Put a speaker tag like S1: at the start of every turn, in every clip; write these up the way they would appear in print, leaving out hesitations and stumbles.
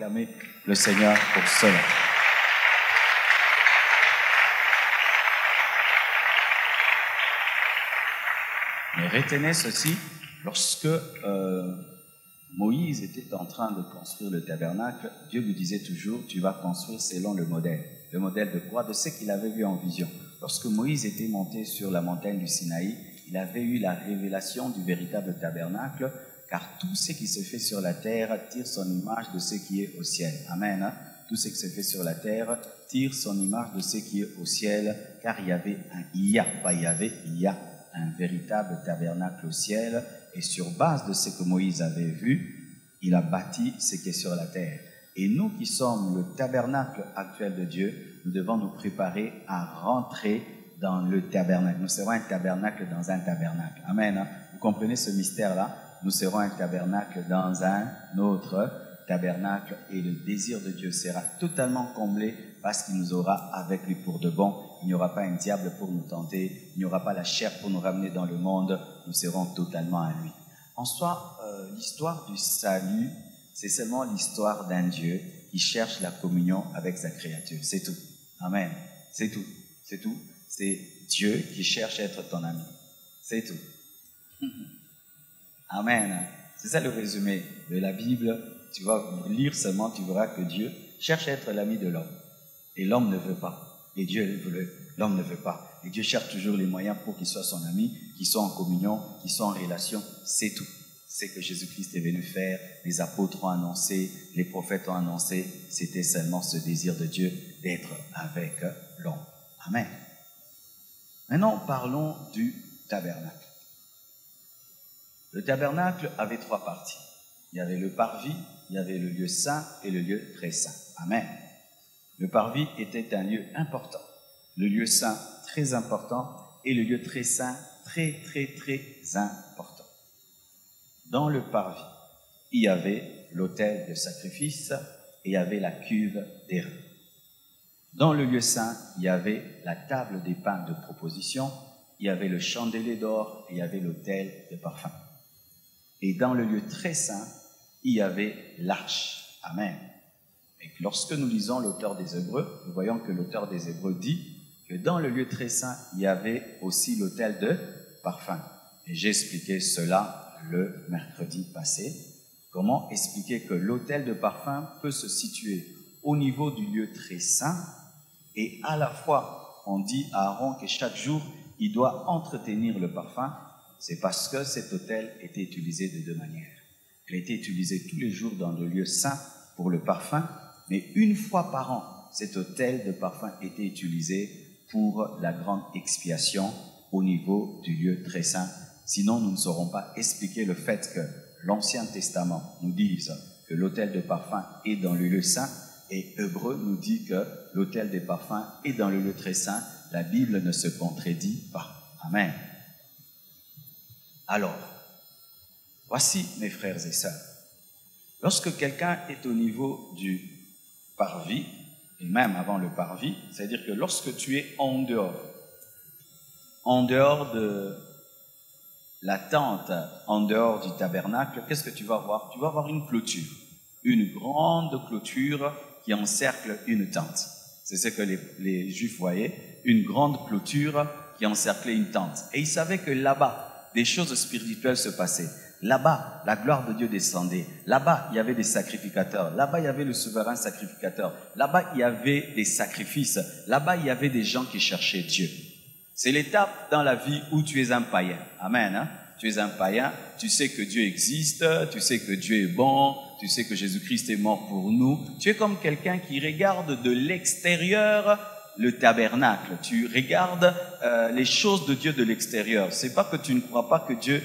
S1: acclamer le Seigneur pour cela. Mais retenez ceci, lorsque Moïse était en train de construire le tabernacle, Dieu lui disait toujours, tu vas construire selon le modèle. Le modèle de quoi? De ce qu'il avait vu en vision. Lorsque Moïse était monté sur la montagne du Sinaï, il avait eu la révélation du véritable tabernacle, car tout ce qui se fait sur la terre tire son image de ce qui est au ciel. Amen. Hein? Tout ce qui se fait sur la terre tire son image de ce qui est au ciel, car il y a un véritable tabernacle au ciel, et sur base de ce que Moïse avait vu, il a bâti ce qui est sur la terre. Et nous qui sommes le tabernacle actuel de Dieu, nous devons nous préparer à rentrer dans le tabernacle. Nous serons un tabernacle dans un tabernacle. Amen. Hein? Vous comprenez ce mystère-là? Nous serons un tabernacle dans un autre tabernacle, et le désir de Dieu sera totalement comblé parce qu'il nous aura avec lui pour de bon. Il n'y aura pas un diable pour nous tenter, il n'y aura pas la chair pour nous ramener dans le monde, nous serons totalement à lui. En soi, l'histoire du salut, c'est seulement l'histoire d'un Dieu qui cherche la communion avec sa créature. C'est tout. Amen. C'est tout. C'est tout. C'est Dieu qui cherche à être ton ami. C'est tout. Amen. C'est ça le résumé de la Bible. Tu vas lire seulement, tu verras que Dieu cherche à être l'ami de l'homme. Et l'homme ne veut pas. Et Dieu veut, l'homme ne veut pas. Et Dieu cherche toujours les moyens pour qu'il soit son ami, qu'il soit en communion, qu'il soit en relation. C'est tout. C'est ce que Jésus-Christ est venu faire. Les apôtres ont annoncé, les prophètes ont annoncé. C'était seulement ce désir de Dieu d'être avec l'homme. Amen. Maintenant, parlons du tabernacle. Le tabernacle avait 3 parties. Il y avait le parvis, il y avait le lieu saint et le lieu très saint. Amen. Le parvis était un lieu important. Le lieu saint, très important, et le lieu très saint, très, très, très important. Dans le parvis, il y avait l'autel de sacrifice et il y avait la cuve d'airain. Dans le lieu saint, il y avait la table des pains de proposition, il y avait le chandelier d'or et il y avait l'autel de parfum. Et dans le lieu très saint, il y avait l'arche. Amen. Et lorsque nous lisons l'auteur des Hébreux, nous voyons que l'auteur des Hébreux dit que dans le lieu très saint, il y avait aussi l'autel de parfum. Et j'ai expliqué cela le mercredi passé. Comment expliquer que l'autel de parfum peut se situer au niveau du lieu très saint, et à la fois, on dit à Aaron que chaque jour, il doit entretenir le parfum. C'est parce que cet autel était utilisé de 2 manières. Il était utilisé tous les jours dans le lieu saint pour le parfum, mais une fois par an, cet autel de parfum était utilisé pour la grande expiation au niveau du lieu très saint. Sinon, nous ne saurons pas expliquer le fait que l'Ancien Testament nous dise que l'autel de parfum est dans le lieu saint, et Hébreux nous dit que l'autel des parfums est dans le lieu très saint. La Bible ne se contredit pas. Amen. Alors, voici mes frères et sœurs. Lorsque quelqu'un est au niveau du parvis, et même avant le parvis, c'est-à-dire que lorsque tu es en dehors de la tente, en dehors du tabernacle, qu'est-ce que tu vas voir? Tu vas voir une clôture, une grande clôture qui encercle une tente. C'est ce que les Juifs voyaient, une grande clôture qui encerclait une tente. Et ils savaient que là-bas, des choses spirituelles se passaient. Là-bas, la gloire de Dieu descendait. Là-bas, il y avait des sacrificateurs. Là-bas, il y avait le souverain sacrificateur. Là-bas, il y avait des sacrifices. Là-bas, il y avait des gens qui cherchaient Dieu. C'est l'étape dans la vie où tu es un païen. Amen. Hein? Tu es un païen, tu sais que Dieu existe, tu sais que Dieu est bon, tu sais que Jésus-Christ est mort pour nous. Tu es comme quelqu'un qui regarde de l'extérieur le tabernacle. Tu regardes les choses de Dieu de l'extérieur. C'est pas que tu ne crois pas que Dieu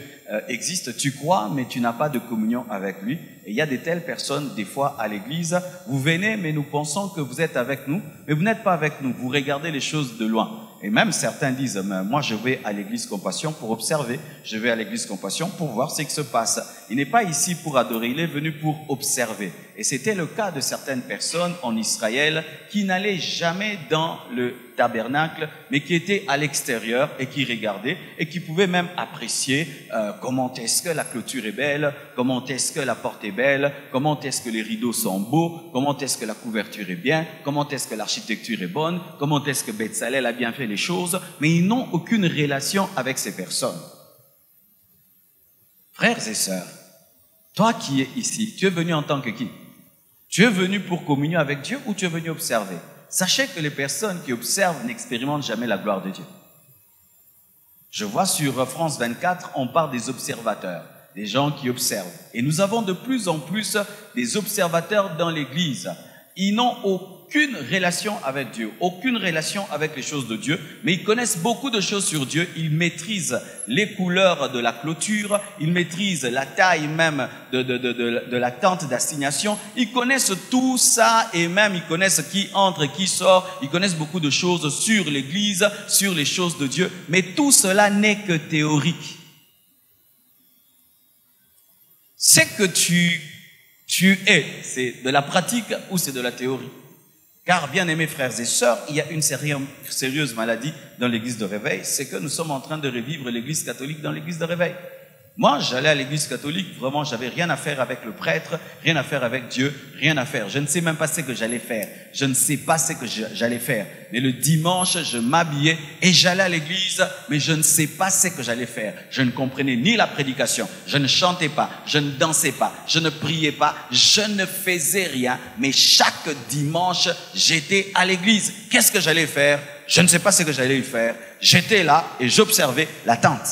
S1: existe, tu crois, mais tu n'as pas de communion avec lui. Et il y a de telles personnes, des fois, à l'église, vous venez, mais nous pensons que vous êtes avec nous, mais vous n'êtes pas avec nous. Vous regardez les choses de loin. Et même certains disent, moi je vais à l'église Compassion pour observer, je vais à l'église Compassion pour voir ce qui se passe. Il n'est pas ici pour adorer, il est venu pour observer. Et c'était le cas de certaines personnes en Israël qui n'allaient jamais dans le tabernacle, mais qui étaient à l'extérieur et qui regardaient et qui pouvaient même apprécier comment est-ce que la clôture est belle, comment est-ce que la porte est belle, comment est-ce que les rideaux sont beaux, comment est-ce que la couverture est bien, comment est-ce que l'architecture est bonne, comment est-ce que Bezalel a bien fait les choses, mais ils n'ont aucune relation avec ces personnes. Frères et sœurs, toi qui es ici, tu es venu en tant que qui? Tu es venu pour communier avec Dieu ou tu es venu observer? Sachez que les personnes qui observent n'expérimentent jamais la gloire de Dieu. Je vois sur France 24, on parle des observateurs, des gens qui observent. Et nous avons de plus en plus des observateurs dans l'Église. Ils n'ont aucune relation avec Dieu, aucune relation avec les choses de Dieu, mais ils connaissent beaucoup de choses sur Dieu. Ils maîtrisent les couleurs de la clôture, ils maîtrisent la taille même de la tente d'assignation. Ils connaissent tout ça et même ils connaissent qui entre et qui sort. Ils connaissent beaucoup de choses sur l'Église, sur les choses de Dieu, mais tout cela n'est que théorique. C'est que tu es, c'est de la pratique ou c'est de la théorie? Car, bien aimés frères et sœurs, il y a une sérieuse maladie dans l'église de réveil, c'est que nous sommes en train de revivre l'église catholique dans l'église de réveil. Moi, j'allais à l'église catholique, vraiment, j'avais rien à faire avec le prêtre, rien à faire avec Dieu, rien à faire. Je ne sais même pas ce que j'allais faire. Je ne sais pas ce que j'allais faire. Mais le dimanche, je m'habillais et j'allais à l'église, mais je ne sais pas ce que j'allais faire. Je ne comprenais ni la prédication, je ne chantais pas, je ne dansais pas, je ne priais pas, je ne faisais rien. Mais chaque dimanche, j'étais à l'église. Qu'est-ce que j'allais faire? Je ne sais pas ce que j'allais faire. J'étais là et j'observais la tente.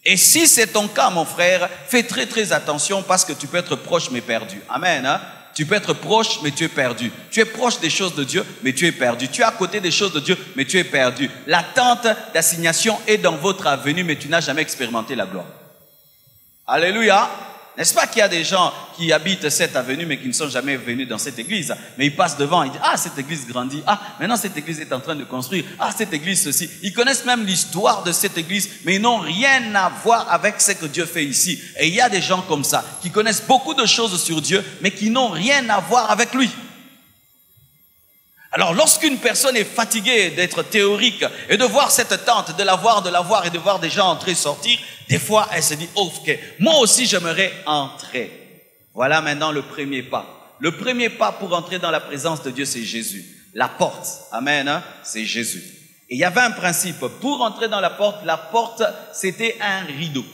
S1: Et si c'est ton cas, mon frère, fais très très attention parce que tu peux être proche mais perdu. Amen. Hein? Tu peux être proche mais tu es perdu. Tu es proche des choses de Dieu mais tu es perdu. Tu es à côté des choses de Dieu mais tu es perdu. L'attente d'assignation est dans votre avenue mais tu n'as jamais expérimenté la gloire. Alléluia. N'est-ce pas qu'il y a des gens qui habitent cette avenue mais qui ne sont jamais venus dans cette église? Mais ils passent devant, ils disent, ah, cette église grandit. Ah, maintenant cette église est en train de construire. Ah, cette église ceci. Ils connaissent même l'histoire de cette église, mais ils n'ont rien à voir avec ce que Dieu fait ici. Et il y a des gens comme ça, qui connaissent beaucoup de choses sur Dieu, mais qui n'ont rien à voir avec lui. Alors, lorsqu'une personne est fatiguée d'être théorique et de voir cette tente, de la voir et de voir des gens entrer, sortir, des fois, elle se dit, oh, ok, moi aussi, j'aimerais entrer. Voilà maintenant le premier pas. Le premier pas pour entrer dans la présence de Dieu, c'est Jésus. La porte, amen, hein, c'est Jésus. Et il y avait un principe. Pour entrer dans la porte, c'était un rideau.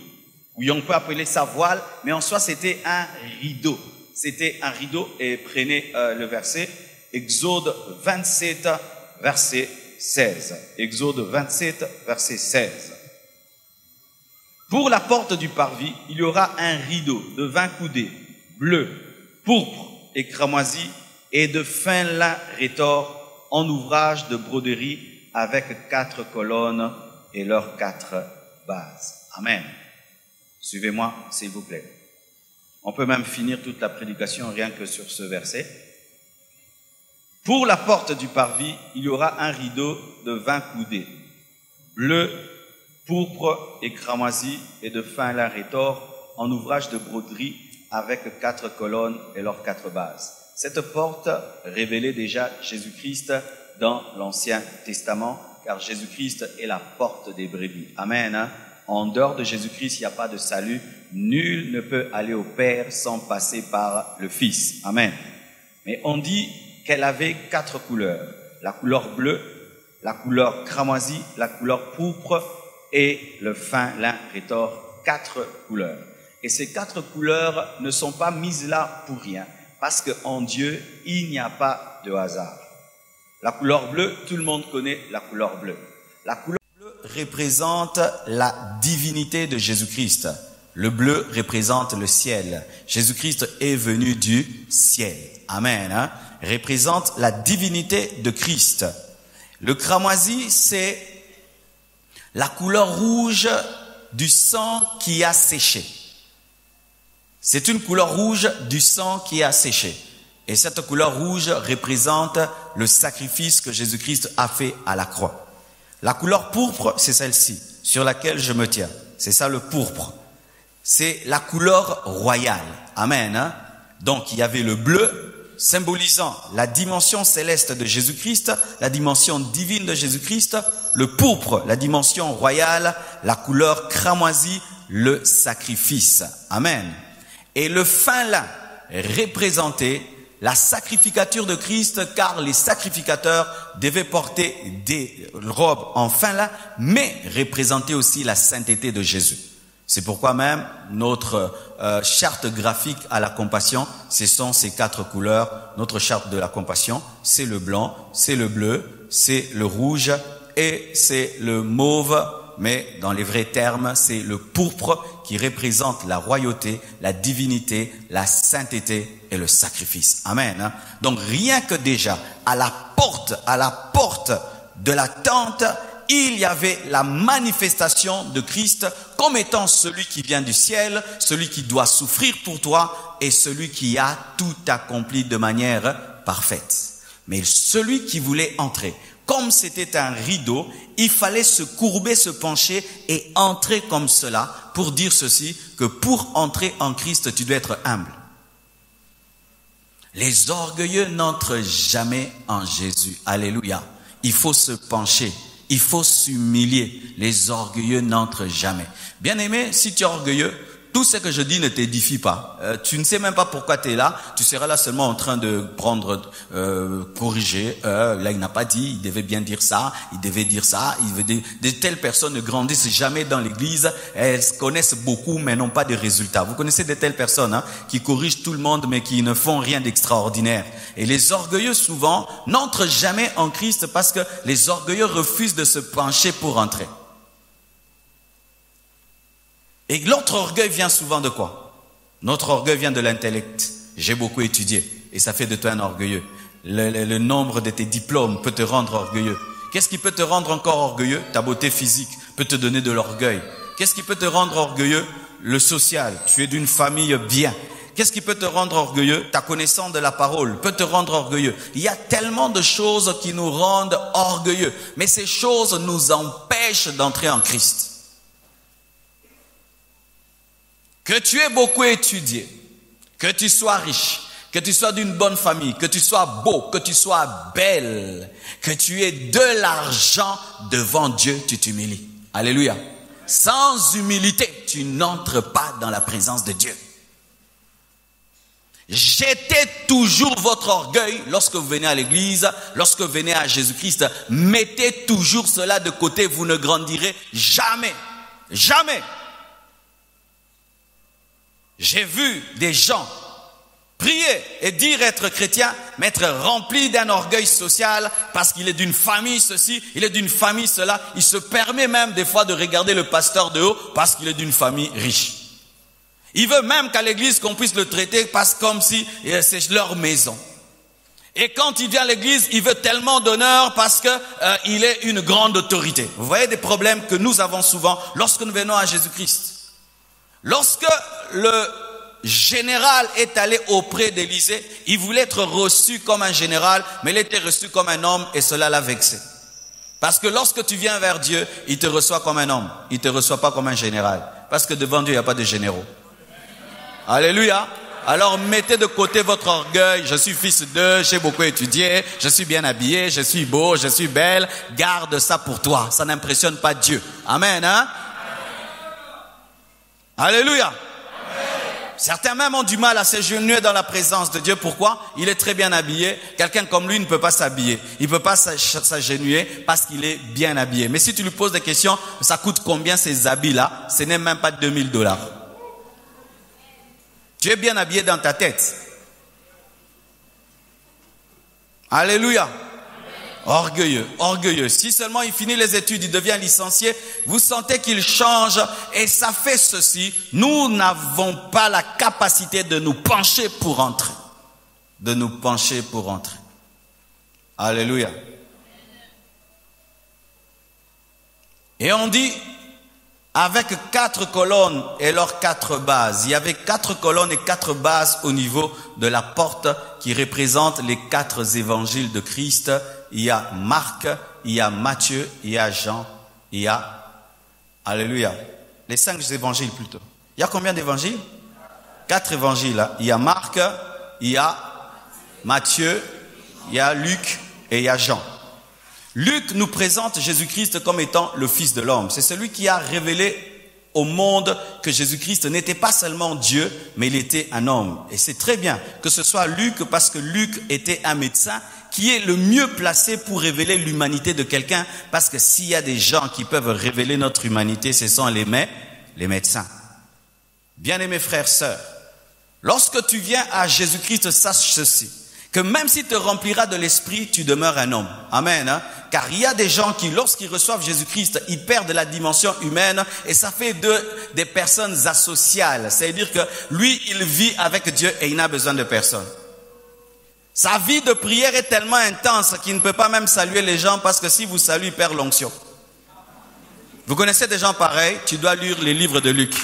S1: Oui, on peut appeler ça voile, mais en soi, c'était un rideau. C'était un rideau, et prenez le verset. Exode 27, verset 16. Exode 27, verset 16. Pour la porte du parvis, il y aura un rideau de 20 coudées, bleu, pourpre et cramoisi, et de fin lin rétort en ouvrage de broderie avec 4 colonnes et leurs 4 bases. Amen. Suivez-moi, s'il vous plaît. On peut même finir toute la prédication rien que sur ce verset. Pour la porte du parvis, il y aura un rideau de 20 coudées, bleu, pourpre et cramoisi et de fin lin rétort en ouvrage de broderie avec 4 colonnes et leurs 4 bases. Cette porte révélait déjà Jésus-Christ dans l'Ancien Testament, car Jésus-Christ est la porte des brebis. Amen. Hein? En dehors de Jésus-Christ, il n'y a pas de salut. Nul ne peut aller au Père sans passer par le Fils. Amen. Mais on dit qu'elle avait 4 couleurs. La couleur bleue, la couleur cramoisi, la couleur pourpre et le fin lin rétort. 4 couleurs. Et ces 4 couleurs ne sont pas mises là pour rien. Parce qu'en Dieu, il n'y a pas de hasard. La couleur bleue, tout le monde connaît la couleur bleue. La couleur bleue représente la divinité de Jésus-Christ. Le bleu représente le ciel. Jésus-Christ est venu du ciel. Amen. Hein? Représente la divinité de Christ. Le cramoisi, c'est la couleur rouge du sang qui a séché. C'est une couleur rouge du sang qui a séché. Et cette couleur rouge représente le sacrifice que Jésus-Christ a fait à la croix. La couleur pourpre, c'est celle-ci, sur laquelle je me tiens. C'est ça le pourpre. C'est la couleur royale. Amen. Hein? Donc, il y avait le bleu, symbolisant la dimension céleste de Jésus-Christ, la dimension divine de Jésus-Christ, le pourpre, la dimension royale, la couleur cramoisie, le sacrifice. Amen. Et le fin lin représentait la sacrificature de Christ, car les sacrificateurs devaient porter des robes en fin lin, mais représentaient aussi la sainteté de Jésus. C'est pourquoi même notre charte graphique à la compassion, ce sont ces 4 couleurs. Notre charte de la compassion, c'est le blanc, c'est le bleu, c'est le rouge et c'est le mauve. Mais dans les vrais termes, c'est le pourpre qui représente la royauté, la divinité, la sainteté et le sacrifice. Amen. Donc rien que déjà à la porte de la tente, il y avait la manifestation de Christ comme étant celui qui vient du ciel, celui qui doit souffrir pour toi et celui qui a tout accompli de manière parfaite. Mais celui qui voulait entrer, comme c'était un rideau, il fallait se courber, se pencher et entrer comme cela pour dire ceci, que pour entrer en Christ, tu dois être humble. Les orgueilleux n'entrent jamais en Jésus. Alléluia. Il faut se pencher. Il faut s'humilier. Les orgueilleux n'entrent jamais. Bien-aimé, si tu es orgueilleux, tout ce que je dis ne t'édifie pas. Tu ne sais même pas pourquoi tu es là. Tu seras là seulement en train de prendre, corriger. Là, il n'a pas dit, il devait bien dire ça, il devait dire ça. De telles personnes ne grandissent jamais dans l'église. Elles connaissent beaucoup, mais n'ont pas de résultats. Vous connaissez de telles personnes qui corrigent tout le monde, mais qui ne font rien d'extraordinaire. Et les orgueilleux, souvent, n'entrent jamais en Christ parce que les orgueilleux refusent de se pencher pour entrer. Et notre orgueil vient souvent de quoi? Notre orgueil vient de l'intellect. J'ai beaucoup étudié et ça fait de toi un orgueilleux. Le nombre de tes diplômes peut te rendre orgueilleux. Qu'est-ce qui peut te rendre encore orgueilleux? Ta beauté physique peut te donner de l'orgueil. Qu'est-ce qui peut te rendre orgueilleux? Le social. Tu es d'une famille bien. Qu'est-ce qui peut te rendre orgueilleux? Ta connaissance de la parole peut te rendre orgueilleux. Il y a tellement de choses qui nous rendent orgueilleux. Mais ces choses nous empêchent d'entrer en Christ. Que tu aies beaucoup étudié, que tu sois riche, que tu sois d'une bonne famille, que tu sois beau, que tu sois belle, que tu aies de l'argent devant Dieu, tu t'humilies. Alléluia. Sans humilité, tu n'entres pas dans la présence de Dieu. Jetez toujours votre orgueil lorsque vous venez à l'église, lorsque vous venez à Jésus-Christ. Mettez toujours cela de côté, vous ne grandirez jamais. Jamais. J'ai vu des gens prier et dire être chrétien, mais être rempli d'un orgueil social parce qu'il est d'une famille ceci, il est d'une famille cela. Il se permet même des fois de regarder le pasteur de haut parce qu'il est d'une famille riche. Il veut même qu'à l'église qu'on puisse le traiter parce comme si c'est leur maison. Et quand il vient à l'église, il veut tellement d'honneur parce que il est une grande autorité. Vous voyez des problèmes que nous avons souvent lorsque nous venons à Jésus-Christ. Lorsque le général est allé auprès d'Élisée, il voulait être reçu comme un général, mais il était reçu comme un homme et cela l'a vexé. Parce que lorsque tu viens vers Dieu, il te reçoit comme un homme, il ne te reçoit pas comme un général. Parce que devant Dieu, il n'y a pas de généraux. Alléluia. Alors mettez de côté votre orgueil, je suis fils d'eux, j'ai beaucoup étudié, je suis bien habillé, je suis beau, je suis belle. Garde ça pour toi, ça n'impressionne pas Dieu. Amen, hein? Alléluia. Amen. Certains même ont du mal à s'agenouiller dans la présence de Dieu. Pourquoi? Il est très bien habillé. Quelqu'un comme lui ne peut pas s'habiller. Il ne peut pas s'agenouiller parce qu'il est bien habillé. Mais si tu lui poses des questions, ça coûte combien ces habits-là? Ce n'est même pas 2000 $. Tu es bien habillé dans ta tête. Alléluia. Orgueilleux, orgueilleux. Si seulement il finit les études, il devient licencié, vous sentez qu'il change et ça fait ceci. Nous n'avons pas la capacité de nous pencher pour entrer. De nous pencher pour entrer. Alléluia. Et on dit, avec 4 colonnes et leurs 4 bases. Il y avait 4 colonnes et 4 bases au niveau de la porte qui représentent les 4 évangiles de Christ. Il y a Marc, il y a Matthieu, il y a Jean, il y a... Alléluia. Les 5 évangiles plutôt. Il y a combien d'évangiles? 4 évangiles. Il y a Marc, il y a Matthieu, il y a Luc et il y a Jean. Luc nous présente Jésus-Christ comme étant le Fils de l'homme. C'est celui qui a révélé au monde que Jésus-Christ n'était pas seulement Dieu, mais il était un homme. Et c'est très bien que ce soit Luc, parce que Luc était un médecin qui est le mieux placé pour révéler l'humanité de quelqu'un, parce que s'il y a des gens qui peuvent révéler notre humanité, ce sont les médecins. Bien-aimés frères, sœurs, lorsque tu viens à Jésus-Christ, sache ceci, que même s'il te remplira de l'esprit, tu demeures un homme. Amen. Hein? Car il y a des gens qui, lorsqu'ils reçoivent Jésus-Christ, ils perdent la dimension humaine et ça fait des personnes asociales. C'est-à-dire que lui, il vit avec Dieu et il n'a besoin de personne. Sa vie de prière est tellement intense qu'il ne peut pas même saluer les gens parce que si vous saluez, il perd l'onction. Vous connaissez des gens pareils? Tu dois lire les livres de Luc.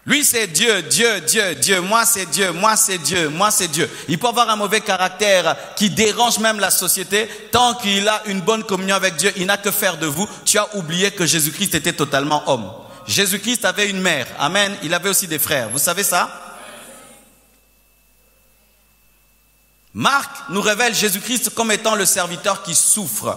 S1: Lui, c'est Dieu, Dieu, Dieu, Dieu. Moi, c'est Dieu, moi, c'est Dieu, moi, c'est Dieu. Il peut avoir un mauvais caractère qui dérange même la société. Tant qu'il a une bonne communion avec Dieu, il n'a que faire de vous. Tu as oublié que Jésus-Christ était totalement homme. Jésus-Christ avait une mère. Amen. Il avait aussi des frères. Vous savez ça? Marc nous révèle Jésus-Christ comme étant le serviteur qui souffre.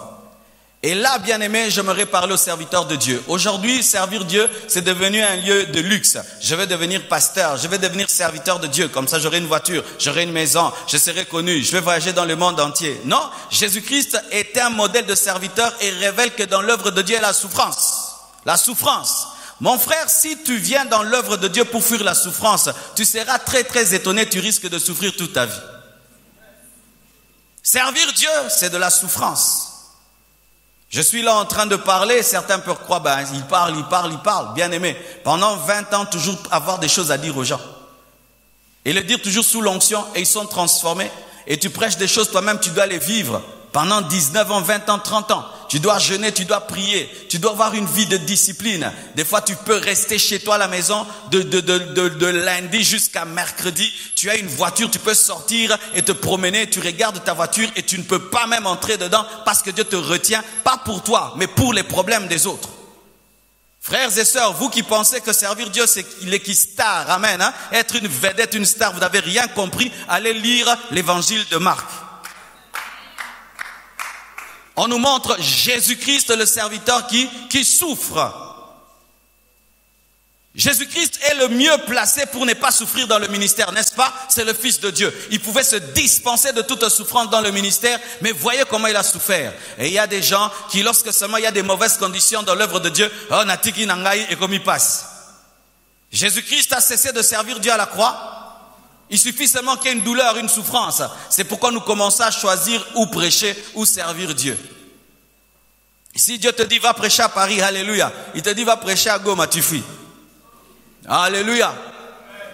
S1: Et là, bien aimé, j'aimerais parler aux serviteurs de Dieu. Aujourd'hui, servir Dieu, c'est devenu un lieu de luxe. Je vais devenir pasteur, je vais devenir serviteur de Dieu. Comme ça, j'aurai une voiture, j'aurai une maison, je serai connu, je vais voyager dans le monde entier. Non, Jésus-Christ est un modèle de serviteur et révèle que dans l'œuvre de Dieu, il y a la souffrance. La souffrance. Mon frère, si tu viens dans l'œuvre de Dieu pour fuir la souffrance, tu seras très très étonné, tu risques de souffrir toute ta vie. Servir Dieu, c'est de la souffrance. Je suis là en train de parler, certains peuvent croire, il parle, bien aimé. Pendant 20 ans, toujours avoir des choses à dire aux gens. Et le dire toujours sous l'onction et ils sont transformés. Et tu prêches des choses toi-même, tu dois les vivre. Pendant 19 ans, 20 ans, 30 ans. Tu dois jeûner, tu dois prier. Tu dois avoir une vie de discipline. Des fois, tu peux rester chez toi à la maison de lundi jusqu'à mercredi. Tu as une voiture, tu peux sortir et te promener. Tu regardes ta voiture et tu ne peux pas même entrer dedans parce que Dieu te retient, pas pour toi, mais pour les problèmes des autres. Frères et sœurs, vous qui pensez que servir Dieu, c'est l'équistar, amen, hein? Être une vedette, une star, vous n'avez rien compris. Allez lire l'évangile de Marc. On nous montre Jésus-Christ, le serviteur qui souffre. Jésus-Christ est le mieux placé pour ne pas souffrir dans le ministère, n'est-ce pas? C'est le Fils de Dieu. Il pouvait se dispenser de toute souffrance dans le ministère, mais voyez comment il a souffert. Et il y a des gens qui, lorsque seulement il y a des mauvaises conditions dans l'œuvre de Dieu, oh, natiki nangai, et comme il passe. Jésus-Christ a cessé de servir Dieu à la croix. Il suffit seulement qu'il y ait une douleur, une souffrance. C'est pourquoi nous commençons à choisir ou prêcher ou servir Dieu. Si Dieu te dit va prêcher à Paris, alléluia. Il te dit va prêcher à Goma, tu fuis. Alléluia.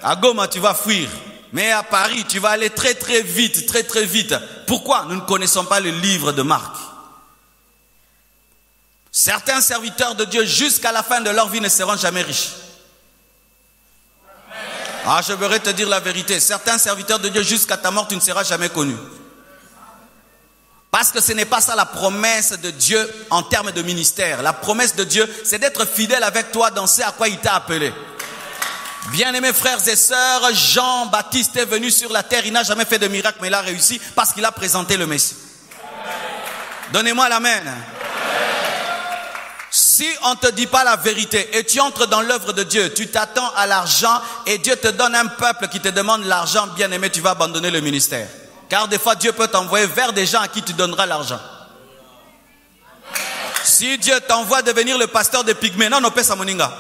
S1: À Goma, tu vas fuir. Mais à Paris, tu vas aller très très vite, très très vite. Pourquoi? Nous ne connaissons pas le livre de Marc. Certains serviteurs de Dieu, jusqu'à la fin de leur vie, ne seront jamais riches. Ah, je voudrais te dire la vérité. Certains serviteurs de Dieu, jusqu'à ta mort, tu ne seras jamais connu. Parce que ce n'est pas ça la promesse de Dieu en termes de ministère. La promesse de Dieu, c'est d'être fidèle avec toi dans ce à quoi il t'a appelé. Bien-aimés frères et sœurs, Jean-Baptiste est venu sur la terre. Il n'a jamais fait de miracle, mais il a réussi parce qu'il a présenté le Messie. Donnez-moi l'amen. Si on ne te dit pas la vérité et tu entres dans l'œuvre de Dieu, tu t'attends à l'argent et Dieu te donne un peuple qui te demande l'argent, bien aimé, tu vas abandonner le ministère. Car des fois, Dieu peut t'envoyer vers des gens à qui tu donneras l'argent. Si Dieu t'envoie devenir le pasteur de Pygmée, non, pesa moninga.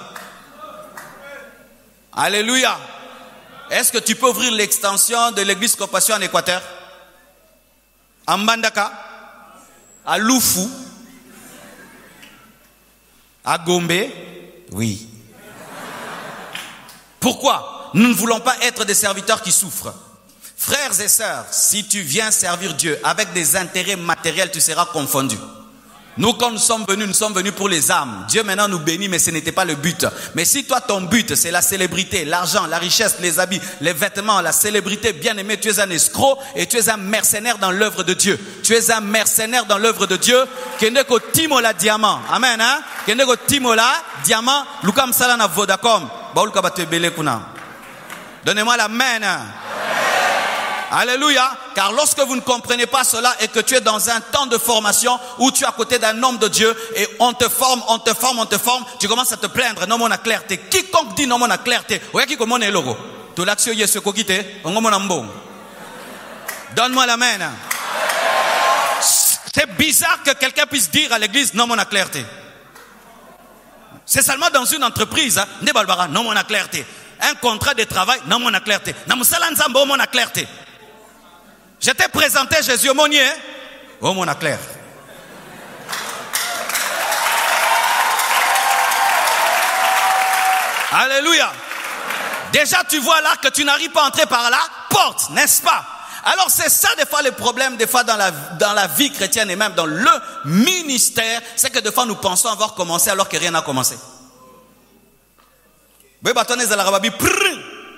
S1: Alléluia. Est-ce que tu peux ouvrir l'extension de l'église Compassion en Équateur? À Mbandaka? À Loufou? À Gombe? Oui. Pourquoi? Nous ne voulons pas être des serviteurs qui souffrent. Frères et sœurs, si tu viens servir Dieu avec des intérêts matériels, tu seras confondu. Nous, quand nous sommes venus pour les âmes. Dieu maintenant nous bénit, mais ce n'était pas le but. Mais si toi, ton but, c'est la célébrité, l'argent, la richesse, les habits, les vêtements, la célébrité, bien aimé, tu es un escroc et tu es un mercenaire dans l'œuvre de Dieu. Tu es un mercenaire dans l'œuvre de Dieu. Kendeko timola diamant. Amen, hein? Kendeko timola diamant. Lukam salana Vodacom. Baoulka batebele kuna. Donnez-moi l'amen. Alléluia. Car lorsque vous ne comprenez pas cela et que tu es dans un temps de formation où tu es à côté d'un homme de Dieu et on te forme, tu commences à te plaindre. Non, mon clarté. Quiconque dit non, mon clarté. Donne-moi l'amen. C'est bizarre que quelqu'un puisse dire à l'église non, mon clarté. C'est seulement dans une entreprise. Non, mon clarté. Un contrat de travail, non, mon clarté. Mon clarté. Je t'ai présenté Jésus Monier. Oh mon clair. Alléluia. Déjà tu vois là que tu n'arrives pas à entrer par la porte, n'est-ce pas? Alors c'est ça des fois le problème, des fois dans la vie chrétienne et même dans le ministère, c'est que des fois nous pensons avoir commencé alors que rien n'a commencé. Il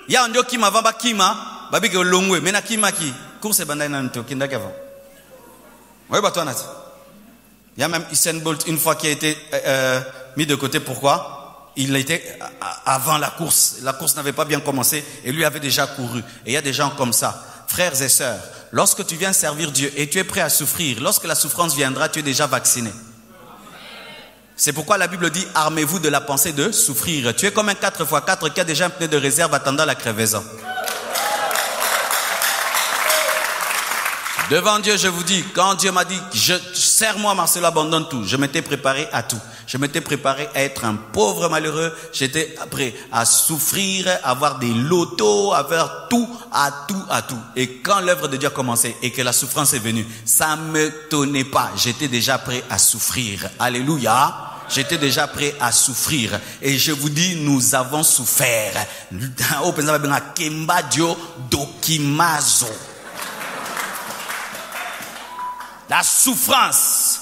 S1: y a un dieu qui m'a vamba kima, babi que longwe, mais na kima qui course bandai nanto kinda kava. Oui, batonat. Il y a même Usain Bolt une fois qui a été mis de côté. Pourquoi? Il était avant la course. La course n'avait pas bien commencé et lui avait déjà couru. Et il y a des gens comme ça. Frères et sœurs, lorsque tu viens servir Dieu et tu es prêt à souffrir, lorsque la souffrance viendra, tu es déjà vacciné. C'est pourquoi la Bible dit, armez-vous de la pensée de souffrir. Tu es comme un 4x4 qui a déjà un pneu de réserve attendant la crevaison. Devant Dieu, je vous dis, quand Dieu m'a dit, serre-moi Marcelo, abandonne tout. Je m'étais préparé à tout. Je m'étais préparé à être un pauvre malheureux. J'étais prêt à souffrir, à avoir des lotos, à faire tout, à tout. Et quand l'œuvre de Dieu a commencé et que la souffrance est venue, ça ne me tenait pas. J'étais déjà prêt à souffrir. Alléluia. J'étais déjà prêt à souffrir. Et je vous dis, nous avons souffert. La souffrance,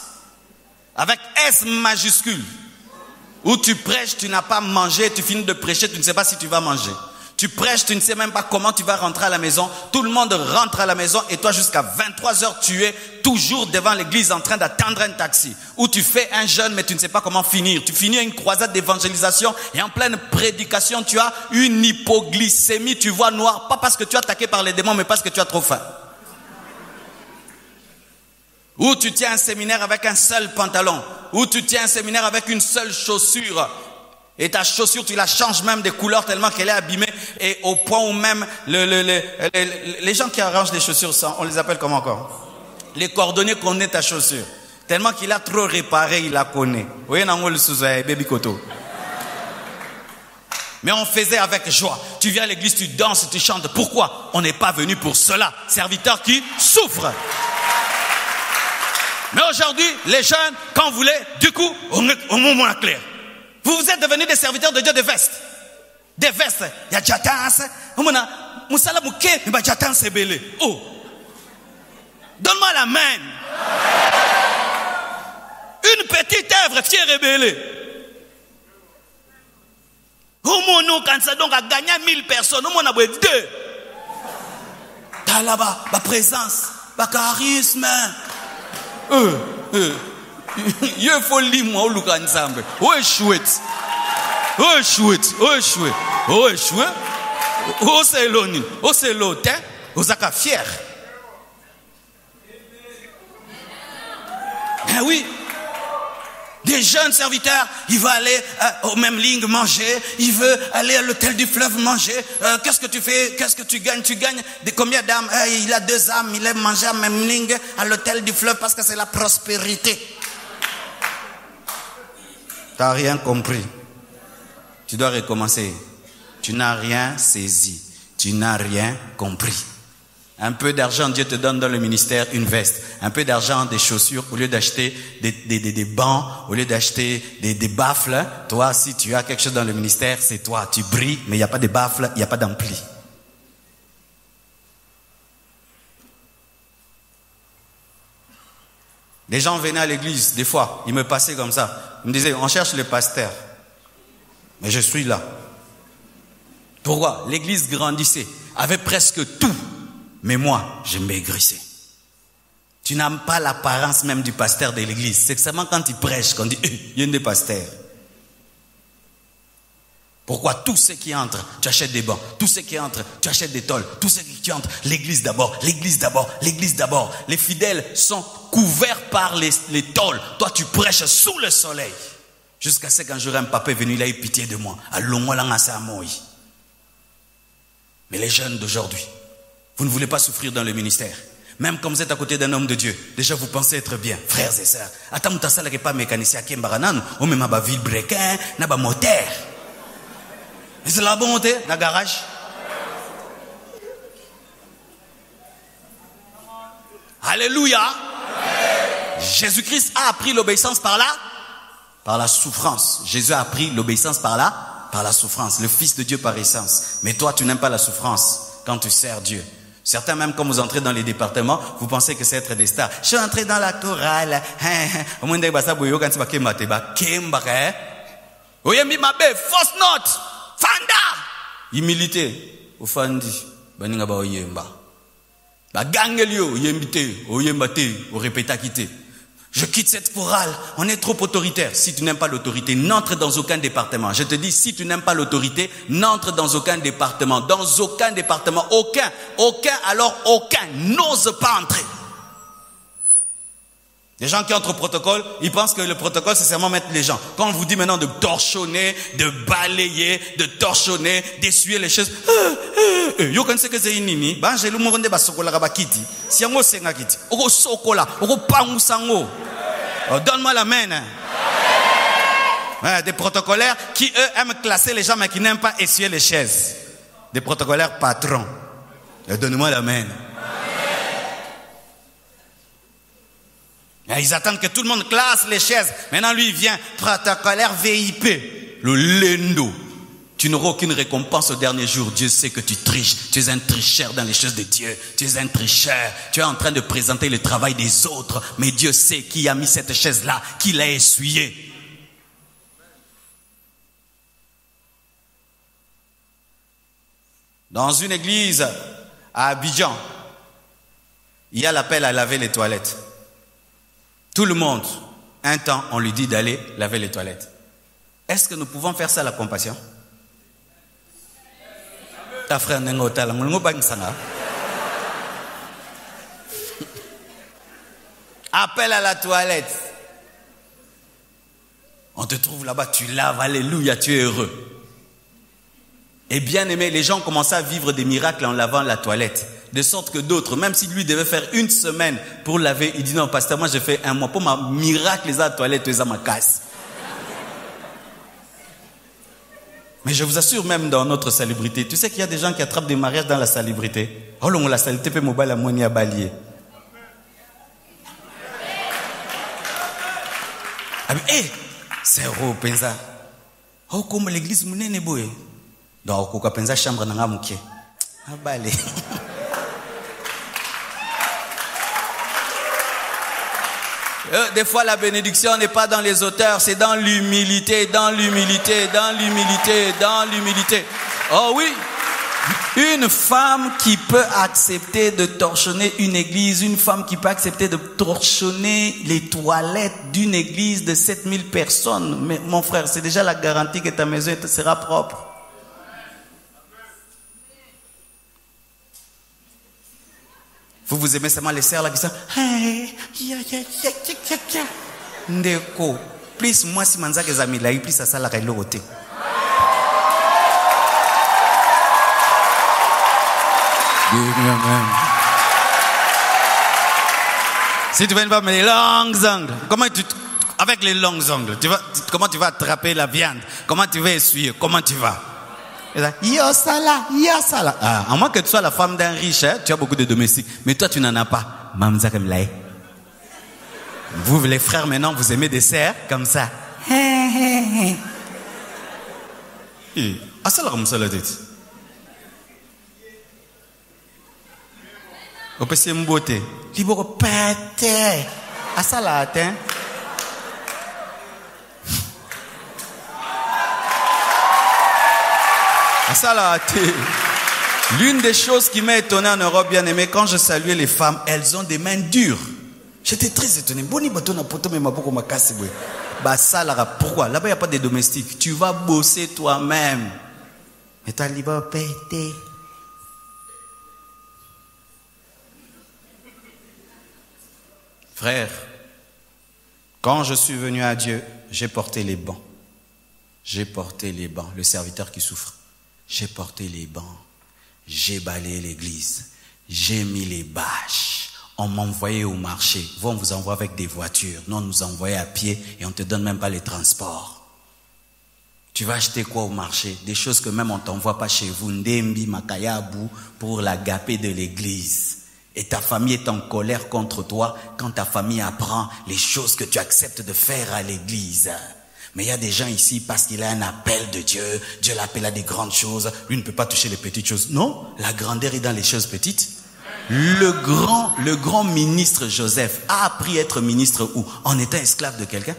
S1: avec S majuscule, où tu prêches, tu n'as pas mangé, tu finis de prêcher, tu ne sais pas si tu vas manger. Tu prêches, tu ne sais même pas comment tu vas rentrer à la maison. Tout le monde rentre à la maison et toi jusqu'à 23h, tu es toujours devant l'église en train d'attendre un taxi. Ou tu fais un jeûne mais tu ne sais pas comment finir. Tu finis une croisade d'évangélisation et en pleine prédication, tu as une hypoglycémie, tu vois noir. Pas parce que tu es attaqué par les démons mais parce que tu as trop faim. Ou tu tiens un séminaire avec un seul pantalon. Ou tu tiens un séminaire avec une seule chaussure. Et ta chaussure, tu la changes même de couleur tellement qu'elle est abîmée. Et au point où même les gens qui arrangent les chaussures, on les appelle comment encore? Les cordonniers connaissent ta chaussure. Tellement qu'il a trop réparé, il la connaît. Vous voyez, baby koto. Mais on faisait avec joie. Tu viens à l'église, tu danses, tu chantes. Pourquoi? On n'est pas venu pour cela. Serviteurs qui souffrent. Mais aujourd'hui, les jeunes, quand vous voulez, du coup, on moment clair. Vous êtes devenus des serviteurs de Dieu de vestes. Des vestes. Il y a Jatans. Moussala Mouké, il y a Jatans et Belé. Oh. Donne-moi la main. Une petite œuvre fière et belle. Au mon quand ça donc a gagné 1000 personnes, au mon a 2. T'as là-bas, ma présence, ma charisme. Il faut lire moi au look ensemble. Oh chouette. Oh chouette. Oh chouette. Oh chouette. Oh c'est l'oni. Oh c'est l'autre. Vous êtes fiers. Ben oui. Des jeunes serviteurs, il va aller au même ligne manger, il veut aller à l'hôtel du fleuve manger. Qu'est-ce que tu fais? Qu'est-ce que tu gagnes? Tu gagnes de combien d'âmes? Il a 2 âmes, il aime manger à même ligne à l'hôtel du fleuve parce que c'est la prospérité. Tu n'as rien compris. Tu dois recommencer. Tu n'as rien saisi. Tu n'as rien compris. Un peu d'argent, Dieu te donne dans le ministère une veste. Un peu d'argent, des chaussures, au lieu d'acheter des bancs, au lieu d'acheter des baffles. Toi, si tu as quelque chose dans le ministère, c'est toi. Tu brilles, mais il n'y a pas de baffles, il n'y a pas d'ampli. Les gens venaient à l'église, des fois, ils me passaient comme ça. Ils me disaient, on cherche le pasteur. Mais je suis là. Pourquoi? L'église grandissait, avait presque tout. Mais moi, je maigrissais. Tu n'as pas l'apparence même du pasteur de l'église. C'est seulement quand il prêche qu'on dit, il y a des pasteurs. Pourquoi? Tout ce qui entre, tu achètes des bancs. Tout ce qui entre, tu achètes des tôles. Tout ce qui
S2: Tu entres, l'église d'abord, l'église d'abord, l'église d'abord. Les fidèles sont couverts par les tôles. Toi, tu prêches sous le soleil. Jusqu'à ce qu'un jour, un papa est venu, il a eu pitié de moi. Mais les jeunes d'aujourd'hui, vous ne voulez pas souffrir dans le ministère. Même quand vous êtes à côté d'un homme de Dieu, déjà vous pensez être bien, frères et sœurs. Attends, vous n'êtes pas mécanicien, ou même à vilebrequin, na ba moteur. C'est la bonté, dans le garage. Alléluia. Jésus-Christ a appris l'obéissance par la souffrance. Jésus a appris l'obéissance par la souffrance. Le Fils de Dieu par essence. Mais toi, tu n'aimes pas la souffrance quand tu sers Dieu. Certains, même quand vous entrez dans les départements, vous pensez que c'est être des stars. Je suis entré dans la chorale. Fausse note. Fanda. Humilité. Ofandi. Baninga ba oyemba. Ba gangelio. Oyembite. Oyembate. Orepétakite. Je quitte cette chorale. On est trop autoritaire. Si tu n'aimes pas l'autorité, n'entre dans aucun département. Je te dis, si tu n'aimes pas l'autorité, n'entre dans aucun département. Dans aucun département. Aucun. Alors aucun. N'ose pas entrer. Les gens qui entrent au protocole, ils pensent que le protocole, c'est seulement mettre les gens. Quand on vous dit maintenant de torchonner, de balayer, de torchonner, d'essuyer les choses. Yo connaissez que c'est une nini. Bah, j'ai le monde de basokola rabakiti. Si on senga kiti. Oko sokola. Oko pangusango. Donne-moi la main. Ouais, des protocolaires qui, eux, aiment classer les gens, mais qui n'aiment pas essuyer les chaises. Des protocolaires patrons. Donne-moi la main. Ils attendent que tout le monde classe les chaises. Maintenant, lui, il vient, protocolaire VIP. Le lendo. Tu n'auras aucune récompense au dernier jour. Dieu sait que tu triches. Tu es un tricheur dans les choses de Dieu. Tu es un tricheur. Tu es en train de présenter le travail des autres. Mais Dieu sait qui a mis cette chaise-là, qui l'a essuyée. Dans une église à Abidjan, il y a l'appel à laver les toilettes. Tout le monde, un temps, on lui dit d'aller laver les toilettes. Est-ce que nous pouvons faire ça à la compassion? Ta frère appel à la toilette. On te trouve là-bas, tu laves, alléluia, tu es heureux. Et bien aimé, les gens commençaient à vivre des miracles en lavant la toilette. De sorte que d'autres, même si lui devait faire une semaine pour laver, il dit non, pasteur, moi je fais un mois. Pour ma miracle, les toilettes, les ma casse. Mais je vous assure, même dans notre salubrité, tu sais qu'il y a des gens qui attrapent des mariages dans la salubrité. Oh non, la salubrité peut mobile à moni à balier. Ah mais, hé, c'est gros, pensa. Oh, comme l'église mounene boye. Donc, on pensa chambre n'a pas mouké. Ah, balé. Des fois, la bénédiction n'est pas dans les auteurs, c'est dans l'humilité, dans l'humilité, dans l'humilité, dans l'humilité. Oh oui, une femme qui peut accepter de torchonner une église, une femme qui peut accepter de torchonner les toilettes d'une église de 7000 personnes. Mais mon frère, c'est déjà la garantie que ta maison sera propre. Vous aimez seulement les sœurs là qui sont ndeko. Plus moi si manza que zami là, plus ça ça la côté. Si tu veux pas les longues ongles, avec les longues ongles, comment tu vas attraper la viande? Comment tu vas essuyer? Comment tu vas? Yo sala. Ah, à moins que tu sois la femme d'un riche, hein, tu as beaucoup de domestiques. Mais toi, tu n'en as pas. Mamza comme là. Vous, les frères, maintenant, vous aimez des sœurs comme ça. Ah, ça, là, comme ça, la tête. Au PC Mbote. Liboro pète. Ah, ça, là, atteint. L'une des choses qui m'a étonné en Europe, bien aimé, quand je saluais les femmes, elles ont des mains dures. J'étais très étonné. Pourquoi? Là-bas, il n'y a pas de domestiques. Tu vas bosser toi-même. Et ta libre pété. Frère, quand je suis venu à Dieu, j'ai porté les bancs. J'ai porté les bancs. Le serviteur qui souffre. J'ai porté les bancs. J'ai balayé l'église. J'ai mis les bâches. On m'envoyait au marché. Vous, on vous envoie avec des voitures. Nous, on nous envoyait à pied et on ne te donne même pas les transports. Tu vas acheter quoi au marché? Des choses que même on ne t'envoie pas chez vous. Ndembi, Makayabu, pour l'agapé de l'église. Et ta famille est en colère contre toi quand ta famille apprend les choses que tu acceptes de faire à l'église. Mais il y a des gens ici, parce qu'il a un appel de Dieu, Dieu l'appelle à des grandes choses, lui ne peut pas toucher les petites choses. Non, la grandeur est dans les choses petites. Le grand ministre Joseph a appris à être ministre où? En étant esclave de quelqu'un.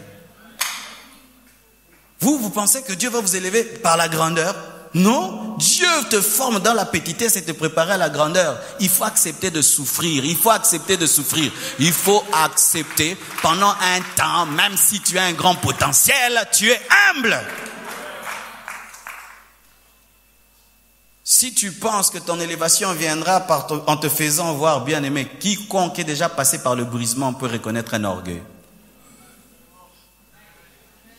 S2: Vous pensez que Dieu va vous élever par la grandeur? Non, Dieu te forme dans la petitesse et te prépare à la grandeur. Il faut accepter de souffrir, il faut accepter de souffrir. Il faut accepter pendant un temps, même si tu as un grand potentiel, tu es humble. Si tu penses que ton élévation viendra en te faisant voir, bien-aimé, quiconque est déjà passé par le brisement peut reconnaître un orgueil.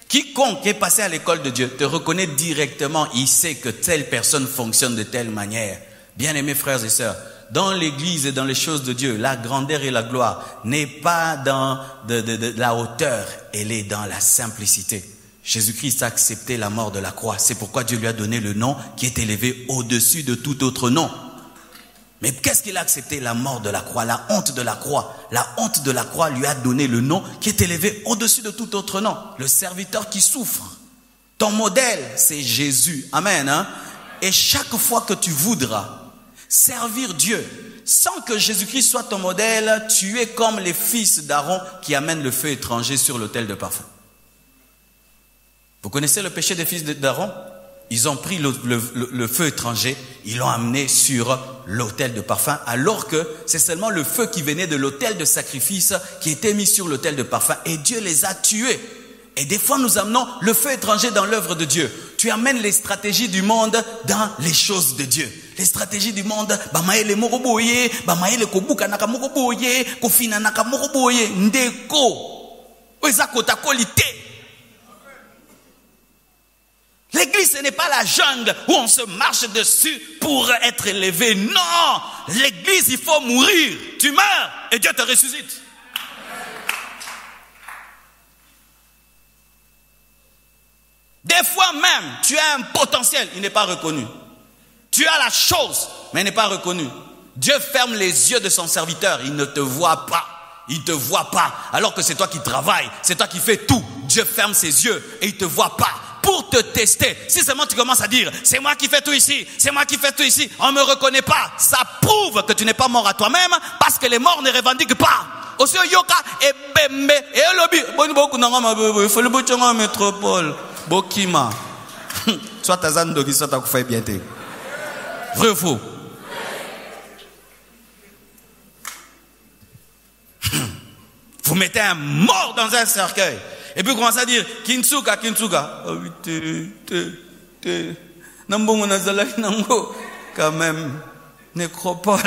S2: Quiconque est passé à l'école de Dieu te reconnaît directement, il sait que telle personne fonctionne de telle manière. Bien-aimés frères et sœurs, dans l'église et dans les choses de Dieu, la grandeur et la gloire n'est pas dans de la hauteur, elle est dans la simplicité. Jésus-Christ a accepté la mort de la croix, c'est pourquoi Dieu lui a donné le nom qui est élevé au-dessus de tout autre nom. Mais qu'est-ce qu'il a accepté? La mort de la croix, la honte de la croix. La honte de la croix lui a donné le nom qui est élevé au-dessus de tout autre nom. Le serviteur qui souffre. Ton modèle, c'est Jésus. Amen. Hein? Et chaque fois que tu voudras servir Dieu, sans que Jésus-Christ soit ton modèle, tu es comme les fils d'Aaron qui amènent le feu étranger sur l'autel de parfum. Vous connaissez le péché des fils d'Aaron? Ils ont pris le feu étranger, ils l'ont amené sur l'autel de parfum, alors que c'est seulement le feu qui venait de l'autel de sacrifice qui était mis sur l'autel de parfum, et Dieu les a tués. Et des fois nous amenons le feu étranger dans l'œuvre de Dieu. Tu amènes les stratégies du monde dans les choses de Dieu. Les stratégies du monde, bamaele moroboye, bamaele kobuka naka moroboye, kofina naka moroboye, ndeko, oezakota qualité. L'église, ce n'est pas la jungle où on se marche dessus pour être élevé. Non! L'église, il faut mourir. Tu meurs et Dieu te ressuscite. Des fois même, tu as un potentiel, il n'est pas reconnu. Tu as la chose, mais il n'est pas reconnu. Dieu ferme les yeux de son serviteur, il ne te voit pas. Il ne te voit pas, alors que c'est toi qui travailles, c'est toi qui fais tout. Dieu ferme ses yeux et il ne te voit pas. Pour te tester, si seulement tu commences à dire c'est moi qui fais tout ici, c'est moi qui fais tout ici, on ne me reconnaît pas, ça prouve que tu n'es pas mort à toi-même parce que les morts ne revendiquent pas. Aussi yoka et bembe et lobby boni boku nanga faut le bochanga métropole bokima soit tazan doki soit takufa bien te. Vrai ou faux? Vous mettez un mort dans un cercueil. Et puis vous commencez à dire Kintsuka, Kintsuka. Quand même, nécropole.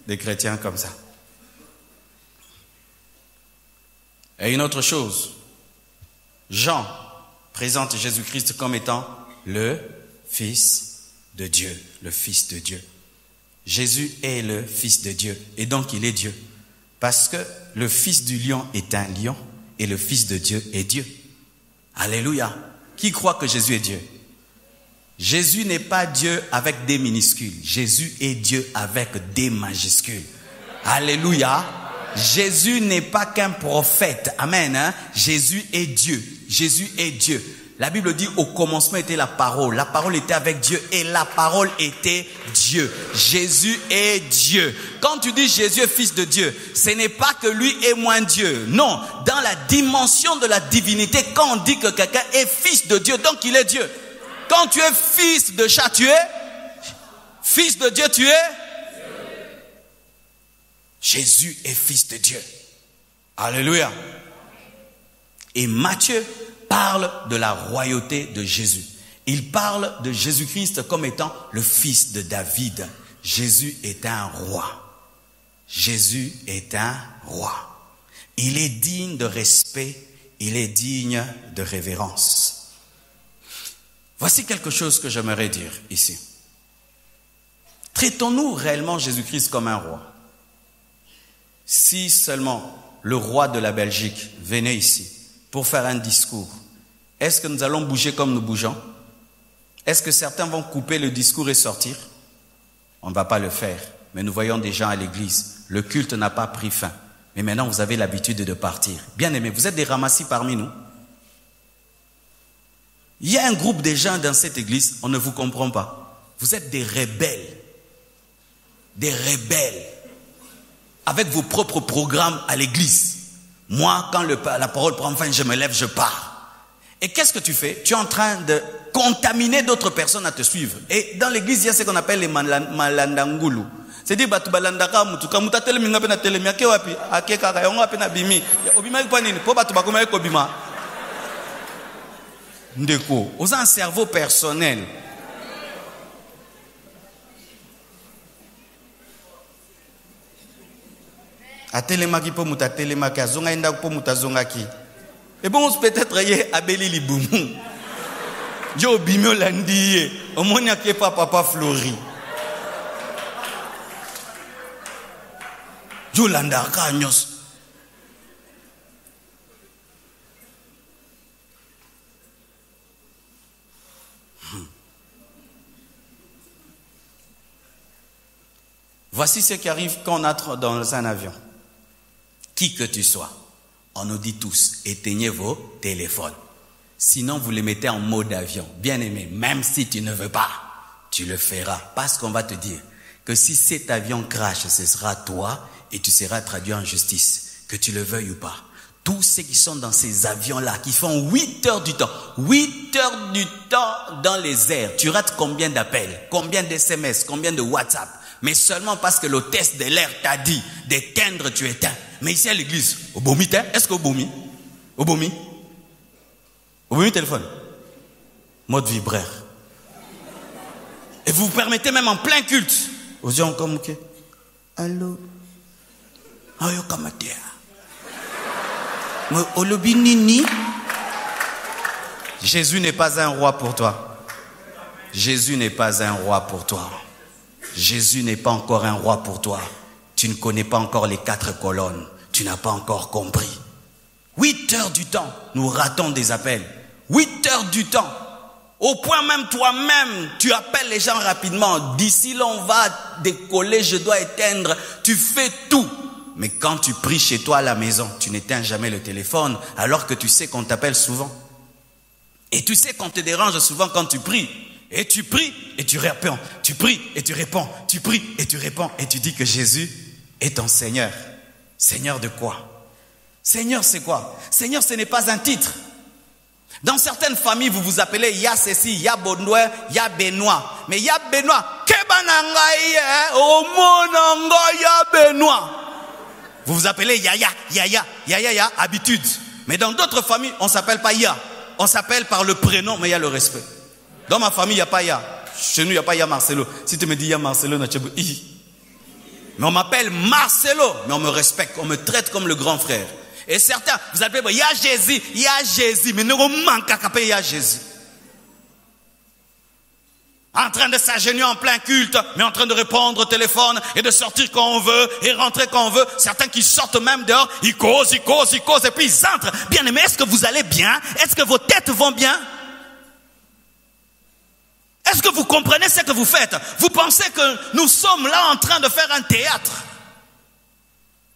S2: Des chrétiens comme ça. Et une autre chose, Jean présente Jésus-Christ comme étant le Fils de Dieu. Le Fils de Dieu. Jésus est le Fils de Dieu. Et donc il est Dieu. Parce que le fils du lion est un lion et le fils de Dieu est Dieu. Alléluia. Qui croit que Jésus est Dieu? Jésus n'est pas Dieu avec des minuscules. Jésus est Dieu avec des majuscules. Alléluia. Jésus n'est pas qu'un prophète. Amen. Hein? Jésus est Dieu. Jésus est Dieu. La Bible dit au commencement était la parole. La parole était avec Dieu et la parole était Dieu. Jésus est Dieu. Quand tu dis Jésus est fils de Dieu, ce n'est pas que lui est moins Dieu. Non, dans la dimension de la divinité, quand on dit que quelqu'un est fils de Dieu, donc il est Dieu. Quand tu es fils de chat, tu es fils de Dieu, tu es Jésus est fils de Dieu. Alléluia. Et Matthieu parle de la royauté de Jésus. Il parle de Jésus-Christ comme étant le fils de David. Jésus est un roi. Jésus est un roi. Il est digne de respect, il est digne de révérence. Voici quelque chose que j'aimerais dire ici. Traitons-nous réellement Jésus-Christ comme un roi? Si seulement le roi de la Belgique venait ici pour faire un discours, est-ce que nous allons bouger comme nous bougeons? Est-ce que certains vont couper le discours et sortir? On ne va pas le faire. Mais nous voyons des gens à l'église. Le culte n'a pas pris fin. Mais maintenant, vous avez l'habitude de partir. Bien-aimés, vous êtes des ramassis parmi nous. Il y a un groupe de gens dans cette église, on ne vous comprend pas. Vous êtes des rebelles. Des rebelles. Avec vos propres programmes à l'église. Moi, quand la parole prend fin, je me lève, je pars. Et qu'est-ce que tu fais? Tu es en train de contaminer d'autres personnes à te suivre. Et dans l'église, il y a ce qu'on appelle les malandangulu. C'est-à-dire, batu balandaka mutuka mutatele minga pe na telemi ake wapi ake kaka yonga pe na bimi obima kwa nini po batu bakoma ko bima ndeko aux un cerveau personnel. Atelemaki po mutatelemaki azonga enda po mutazongaki. Et bon, peut-être yé abeli libumu. Jo bimio landiye omoni ake papa Flori. Yolanda Nyos. Voici ce qui arrive quand on entre dans un avion. Qui que tu sois, on nous dit tous, éteignez vos téléphones. Sinon, vous les mettez en mode avion. Bien aimé, même si tu ne veux pas, tu le feras. Parce qu'on va te dire que si cet avion crache, ce sera toi et tu seras traduit en justice, que tu le veuilles ou pas. Tous ceux qui sont dans ces avions-là, qui font 8 heures du temps, 8 heures du temps dans les airs, tu rates combien d'appels, combien d'SMS, combien de WhatsApp, mais seulement parce que l'hôtesse de l'air t'a dit d'éteindre, tu éteins. Mais ici à l'église, au bomi, est-ce qu'au bomi? Au bomi? Au bomi téléphone? Mode vibraire. Et vous vous permettez même en plein culte. Aux gens comme, ok. Allô? Ayo kamatea. Mais olobinini. Jésus n'est pas un roi pour toi. Jésus n'est pas un roi pour toi. Jésus n'est pas encore un roi pour toi. Tu ne connais pas encore les 4 colonnes. Tu n'as pas encore compris. 8 heures du temps, nous ratons des appels. 8 heures du temps. Au point même toi-même, tu appelles les gens rapidement. D'ici là, on va décoller, je dois éteindre. Tu fais tout. Mais quand tu pries chez toi à la maison, tu n'éteins jamais le téléphone alors que tu sais qu'on t'appelle souvent. Et tu sais qu'on te dérange souvent quand tu pries. Et tu pries et tu réponds. Tu pries et tu réponds. Tu pries et tu réponds. Et tu dis que Jésus est ton Seigneur. Seigneur de quoi? Seigneur, c'est quoi? Seigneur, ce n'est pas un titre. Dans certaines familles, vous vous appelez Ya Ceci, Ya Bondoué, Ya Benoît. Mais Ya Benoît, Ya Benoît. Vous vous appelez Yaya, Yaya, Yaya, Yaya, habitude. Mais dans d'autres familles, on ne s'appelle pas Ya. On s'appelle par le prénom, mais il y a le respect. Dans ma famille, il n'y a pas Ya. Chez nous, il n'y a pas Ya Marcelo. Si tu me dis Ya Marcelo, mais on m'appelle Marcelo, mais on me respecte, on me traite comme le grand frère. Et certains, vous appelez, il y a Jésus, mais ne vous manquez qu'à payer Jésus. En train de s'agenouiller en plein culte, mais en train de répondre au téléphone et de sortir quand on veut et rentrer quand on veut. Certains qui sortent même dehors, ils causent, et puis ils entrent. Bien aimé, est-ce que vous allez bien? Est-ce que vos têtes vont bien? Est-ce que vous comprenez ce que vous faites? Vous pensez que nous sommes là en train de faire un théâtre?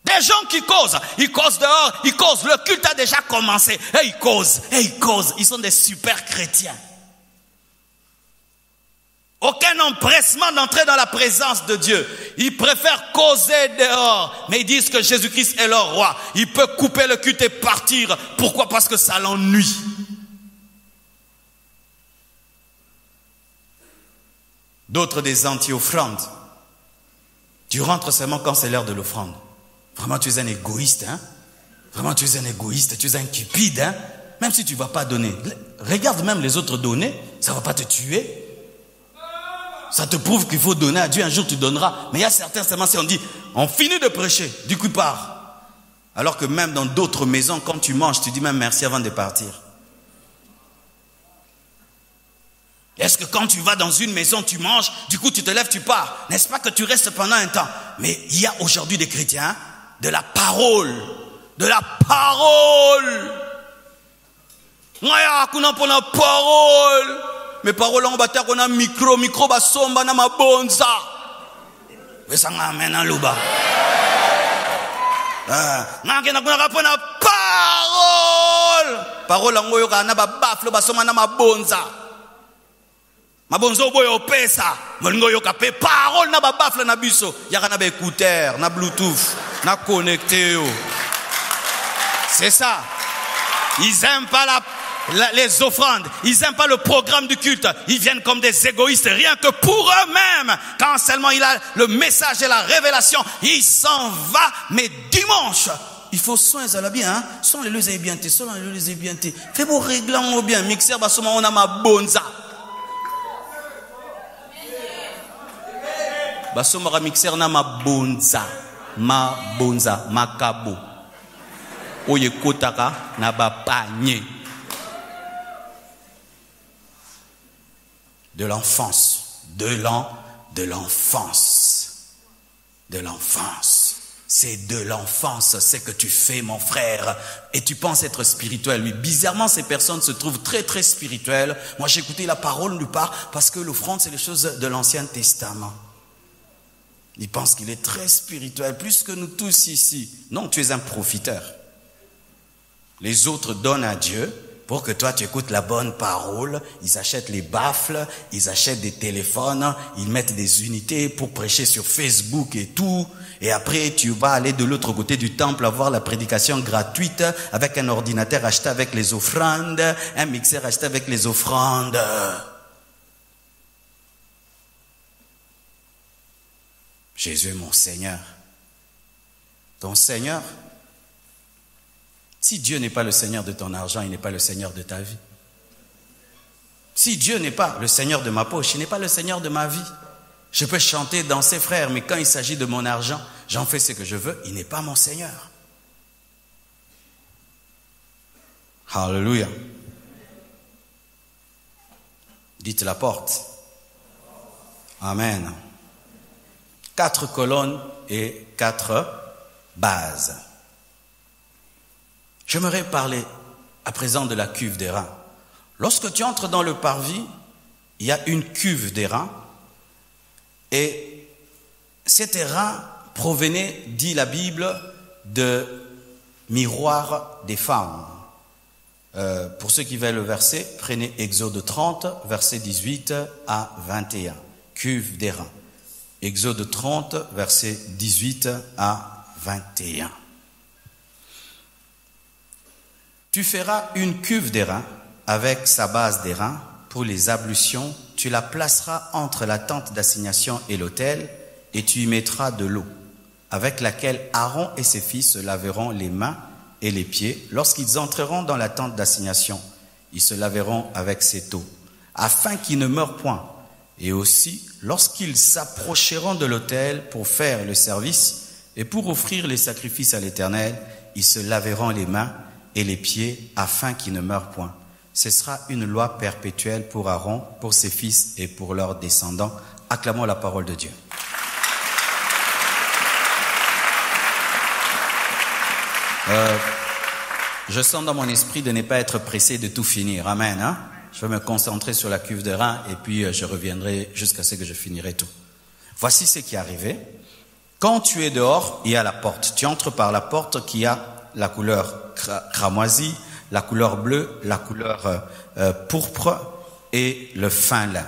S2: Des gens qui causent, ils causent dehors, ils causent, le culte a déjà commencé, et ils causent, ils sont des super chrétiens. Aucun empressement d'entrer dans la présence de Dieu. Ils préfèrent causer dehors, mais ils disent que Jésus-Christ est leur roi. Il peut couper le culte et partir. Pourquoi? Parce que ça l'ennuie. D'autres des anti-offrandes. Tu rentres seulement quand c'est l'heure de l'offrande. Vraiment, tu es un égoïste, hein? Vraiment, tu es un égoïste, tu es un cupide, hein? Même si tu ne vas pas donner. Regarde même les autres donner, ça ne va pas te tuer. ça te prouve qu'il faut donner à Dieu, un jour tu donneras. Mais il y a certains seulement, si on dit, on finit de prêcher, du coup il part. Alors que même dans d'autres maisons, quand tu manges, tu dis même merci avant de partir. Est-ce que quand tu vas dans une maison, tu manges, du coup tu te lèves, tu pars? N'est-ce pas que tu restes pendant un temps? Mais il y a aujourd'hui des chrétiens, de la parole. De la parole. Ngaya kuna pona parole. Mais parole on bata kona micro basomba na mabonza. Wesanga amena luba. Ngakena kuna pona parole. Parole ngoyo kana ba baflo basoma na mabonza. Mabonzo boyo pesa. Molingo yo kape parole na ba baflo na biso. Yaka na ba écouteur, na bluetooth, na connecté yo. C'est ça. Ils n'aiment pas les offrandes. Ils n'aiment pas le programme du culte. Ils viennent comme des égoïstes. Rien que pour eux-mêmes. Quand seulement il a le message et la révélation, il s'en va. Mais dimanche, il faut soin à la bien. Hein? Soin les bien. Soin les bien. Fais beau réglant bien. Mixer, basoma, on a ma bonza. Basoma, mixer, na ma bonza. Ma bonza. Ma kabo. Oye kotaka na ba panier. De l'enfance, de l'enfance. C'est de l'enfance, c'est que tu fais, mon frère, et tu penses être spirituel. Oui, bizarrement, ces personnes se trouvent très très spirituelles. Moi, j'ai écouté la parole nulle part parce que l'offrande, c'est les choses de l'Ancien Testament. Ils pensent qu'il est très spirituel, plus que nous tous ici. Non, tu es un profiteur. Les autres donnent à Dieu pour que toi tu écoutes la bonne parole. Ils achètent les baffles, ils achètent des téléphones, ils mettent des unités pour prêcher sur Facebook et tout. Et après tu vas aller de l'autre côté du temple avoir la prédication gratuite avec un ordinateur acheté avec les offrandes, un mixeur acheté avec les offrandes. Jésus est mon Seigneur. Ton Seigneur. Si Dieu n'est pas le Seigneur de ton argent, il n'est pas le Seigneur de ta vie. Si Dieu n'est pas le Seigneur de ma poche, il n'est pas le Seigneur de ma vie. Je peux chanter, danser, frère, mais quand il s'agit de mon argent, j'en fais ce que je veux, il n'est pas mon Seigneur. Alléluia. Dites la porte. Amen. 4 colonnes et 4 bases. J'aimerais parler à présent de la cuve des reins. Lorsque tu entres dans le parvis, il y a une cuve des reins. Et cet rein provenait, dit la Bible, de miroir des femmes. Pour ceux qui veulent le verset, prenez Exode 30, verset 18 à 21. Cuve des reins. Exode 30, verset 18 à 21. Tu feras une cuve d'airain avec sa base d'airain pour les ablutions. Tu la placeras entre la tente d'assignation et l'autel et tu y mettras de l'eau avec laquelle Aaron et ses fils se laveront les mains et les pieds. Lorsqu'ils entreront dans la tente d'assignation, ils se laveront avec cette eau afin qu'ils ne meurent point. Et aussi, lorsqu'ils s'approcheront de l'autel pour faire le service et pour offrir les sacrifices à l'Éternel, ils se laveront les mains et les pieds afin qu'ils ne meurent point. Ce sera une loi perpétuelle pour Aaron, pour ses fils et pour leurs descendants. Acclamons la parole de Dieu. Je sens dans mon esprit de ne pas être pressé de tout finir. Amen. Hein? Je vais me concentrer sur la cuve de rein et puis je reviendrai jusqu'à ce que je finirai tout. Voici ce qui est arrivé. Quand tu es dehors, il y a la porte. Tu entres par la porte qui a la couleur cramoisie, la couleur bleue, la couleur pourpre et le fin lin.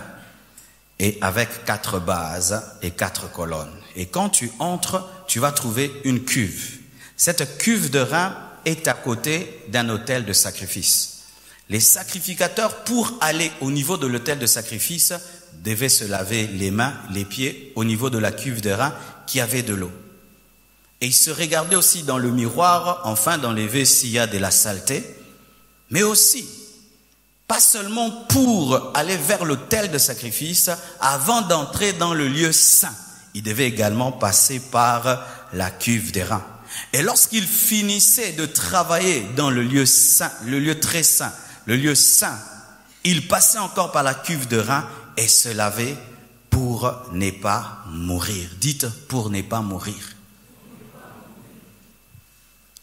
S2: Et avec 4 bases et 4 colonnes. Et quand tu entres, tu vas trouver une cuve. Cette cuve de rein est à côté d'un autel de sacrifice. Les sacrificateurs, pour aller au niveau de l'autel de sacrifice, devaient se laver les mains, les pieds au niveau de la cuve de rein qui avait de l'eau. Et ils se regardaient aussi dans le miroir, afin d'enlever s'il y a de la saleté. Mais aussi, pas seulement pour aller vers l'autel de sacrifice, avant d'entrer dans le lieu saint, il devait également passer par la cuve d'airain. Et lorsqu'il finissait de travailler dans le lieu saint, le lieu très saint, le lieu saint, il passait encore par la cuve d'airain et se lavait pour ne pas mourir. Dites, pour ne pas mourir.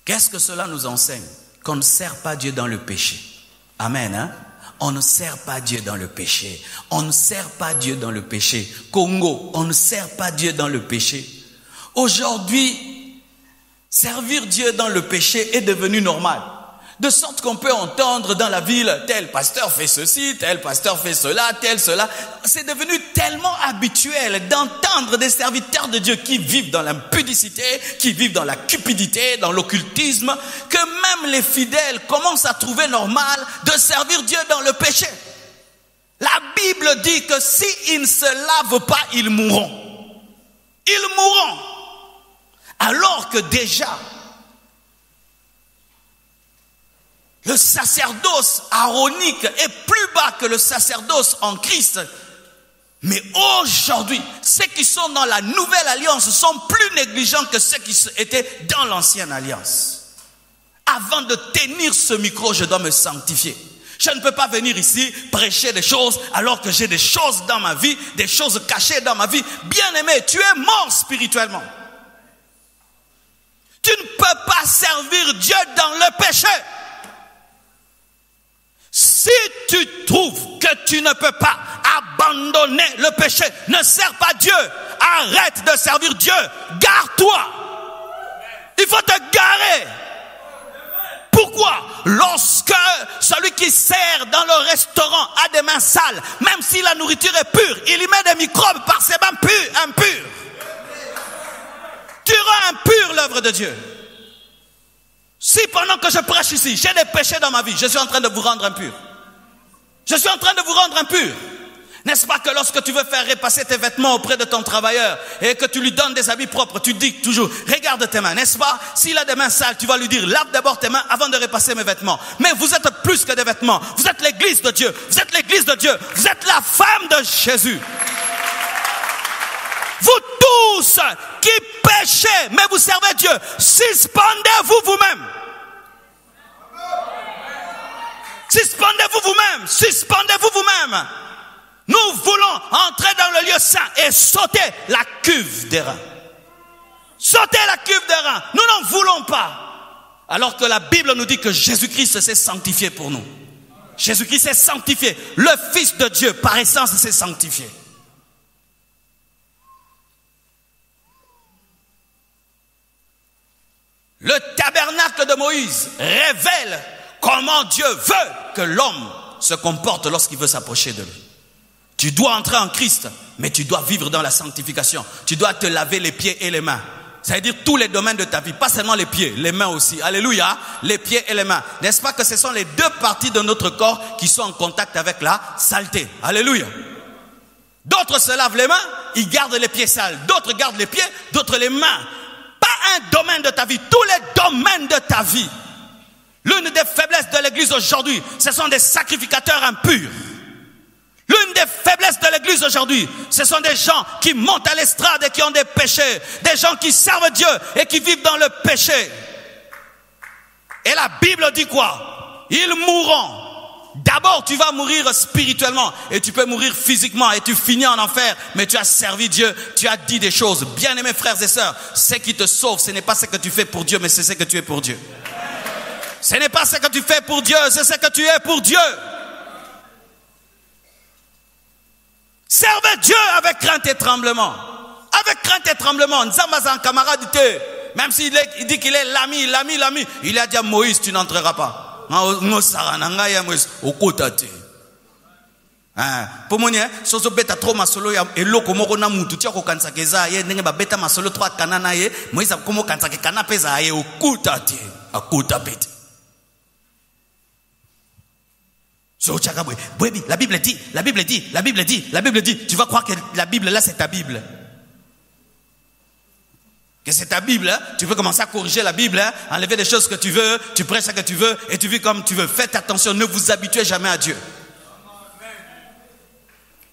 S2: Qu'est-ce que cela nous enseigne? Qu'on ne sert pas Dieu dans le péché. Amen, hein? On ne sert pas Dieu dans le péché. On ne sert pas Dieu dans le péché. Congo, on ne sert pas Dieu dans le péché. Aujourd'hui, servir Dieu dans le péché est devenu normal. De sorte qu'on peut entendre dans la ville, tel pasteur fait ceci, tel pasteur fait cela, tel cela. C'est devenu tellement habituel d'entendre des serviteurs de Dieu qui vivent dans l'impudicité, qui vivent dans la cupidité, dans l'occultisme, que même les fidèles commencent à trouver normal de servir Dieu dans le péché. La Bible dit que s'ils ne se lavent pas, ils mourront. Ils mourront. Alors que déjà, le sacerdoce aaronique est plus bas que le sacerdoce en Christ. Mais aujourd'hui, ceux qui sont dans la nouvelle alliance sont plus négligents que ceux qui étaient dans l'ancienne alliance. Avant de tenir ce micro, je dois me sanctifier. Je ne peux pas venir ici prêcher des choses alors que j'ai des choses dans ma vie, des choses cachées dans ma vie. Bien-aimé, tu es mort spirituellement. Tu ne peux pas servir Dieu dans le péché. Si tu trouves que tu ne peux pas abandonner le péché, ne sers pas Dieu, arrête de servir Dieu, gare-toi. Il faut te garer. Pourquoi? Lorsque celui qui sert dans le restaurant a des mains sales, même si la nourriture est pure, il y met des microbes par ses mains impures. Tu rends impure l'œuvre de Dieu. Si pendant que je prêche ici, j'ai des péchés dans ma vie, je suis en train de vous rendre impur. Je suis en train de vous rendre impur. N'est-ce pas que lorsque tu veux faire repasser tes vêtements auprès de ton travailleur et que tu lui donnes des habits propres, tu dis toujours, regarde tes mains, n'est-ce pas? S'il a des mains sales, tu vas lui dire, lave d'abord tes mains avant de repasser mes vêtements. Mais vous êtes plus que des vêtements. Vous êtes l'église de Dieu. Vous êtes l'église de Dieu. Vous êtes la femme de Jésus. Vous tous qui péchez, mais vous servez Dieu, suspendez-vous vous-même. Suspendez-vous vous-même. Suspendez-vous vous-même. Nous voulons entrer dans le lieu saint et sauter la cuve d'airain. Sauter la cuve d'airain. Nous n'en voulons pas. Alors que la Bible nous dit que Jésus-Christ s'est sanctifié pour nous. Jésus-Christ s'est sanctifié. Le Fils de Dieu, par essence, s'est sanctifié. Le tabernacle de Moïse révèle comment Dieu veut que l'homme se comporte lorsqu'il veut s'approcher de lui. Tu dois entrer en Christ, mais tu dois vivre dans la sanctification. Tu dois te laver les pieds et les mains. Ça veut dire tous les domaines de ta vie, pas seulement les pieds, les mains aussi. Alléluia, les pieds et les mains. N'est-ce pas que ce sont les deux parties de notre corps qui sont en contact avec la saleté? Alléluia. D'autres se lavent les mains, ils gardent les pieds sales. D'autres gardent les pieds, d'autres les mains. Un domaine de ta vie, tous les domaines de ta vie. L'une des faiblesses de l'église aujourd'hui, ce sont des sacrificateurs impurs. L'une des faiblesses de l'église aujourd'hui, ce sont des gens qui montent à l'estrade et qui ont des péchés, des gens qui servent Dieu et qui vivent dans le péché. Et la Bible dit quoi? Ils mourront. D'abord, tu vas mourir spirituellement et tu peux mourir physiquement et tu finis en enfer, mais tu as servi Dieu, tu as dit des choses. Bien-aimés frères et sœurs, ce qui te sauve, ce n'est pas ce que tu fais pour Dieu, mais c'est ce que tu es pour Dieu. Ce n'est pas ce que tu fais pour Dieu, c'est ce que tu es pour Dieu. Servez Dieu avec crainte et tremblement. Avec crainte et tremblement. Nzamazan camarade, même s'il dit qu'il est l'ami, il a dit à Moïse, tu n'entreras pas. Pour moi, soso beta trop masolo ya eloko moko na mutu tia ko kanisa keza ye ndenge ba beta masolo 3 kanana ye Moïse komo kanisa ke kanapeza ye okuta te akuta bete. So chakabwe bwebi la Bible dit tu vas croire que la Bible là c'est ta Bible. Que c'est ta Bible, hein? Tu peux commencer à corriger la Bible, hein? Enlever des choses que tu veux, tu prêches ce que tu veux et tu vis comme tu veux. Faites attention, ne vous habituez jamais à Dieu.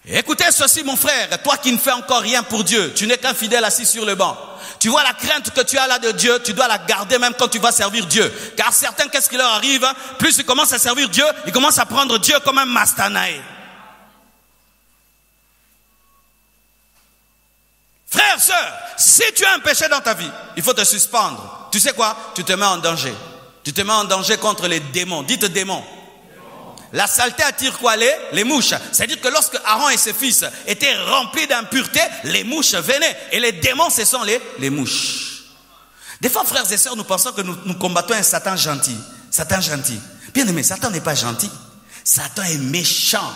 S2: Écoutez ceci mon frère, toi qui ne fais encore rien pour Dieu, tu n'es qu'un fidèle assis sur le banc. Tu vois la crainte que tu as là de Dieu, tu dois la garder même quand tu vas servir Dieu. Car certains, qu'est-ce qui leur arrive? Plus ils commencent à servir Dieu, ils commencent à prendre Dieu comme un mastanae. Frère, sœur, si tu as un péché dans ta vie, il faut te suspendre. Tu sais quoi? Tu te mets en danger. Tu te mets en danger contre les démons. Dites démons. La saleté attire quoi? Les mouches. C'est-à-dire que lorsque Aaron et ses fils étaient remplis d'impureté, les mouches venaient. Et les démons, ce sont les mouches. Des fois, frères et sœurs, nous pensons que nous combattons un Satan gentil. Satan gentil. Bien aimé, Satan n'est pas gentil. Satan est méchant.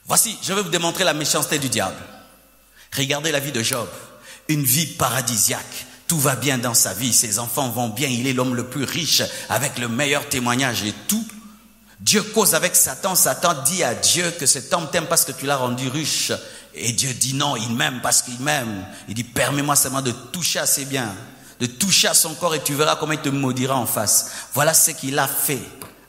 S2: Voici, je vais vous démontrer la méchanceté du diable. Regardez la vie de Job. Une vie paradisiaque. Tout va bien dans sa vie. Ses enfants vont bien. Il est l'homme le plus riche avec le meilleur témoignage et tout. Dieu cause avec Satan. Satan dit à Dieu que cet homme t'aime parce que tu l'as rendu riche. Et Dieu dit non, il m'aime parce qu'il m'aime. Il dit permets-moi seulement de toucher à ses biens, de toucher à son corps et tu verras comment il te maudira en face. Voilà ce qu'il a fait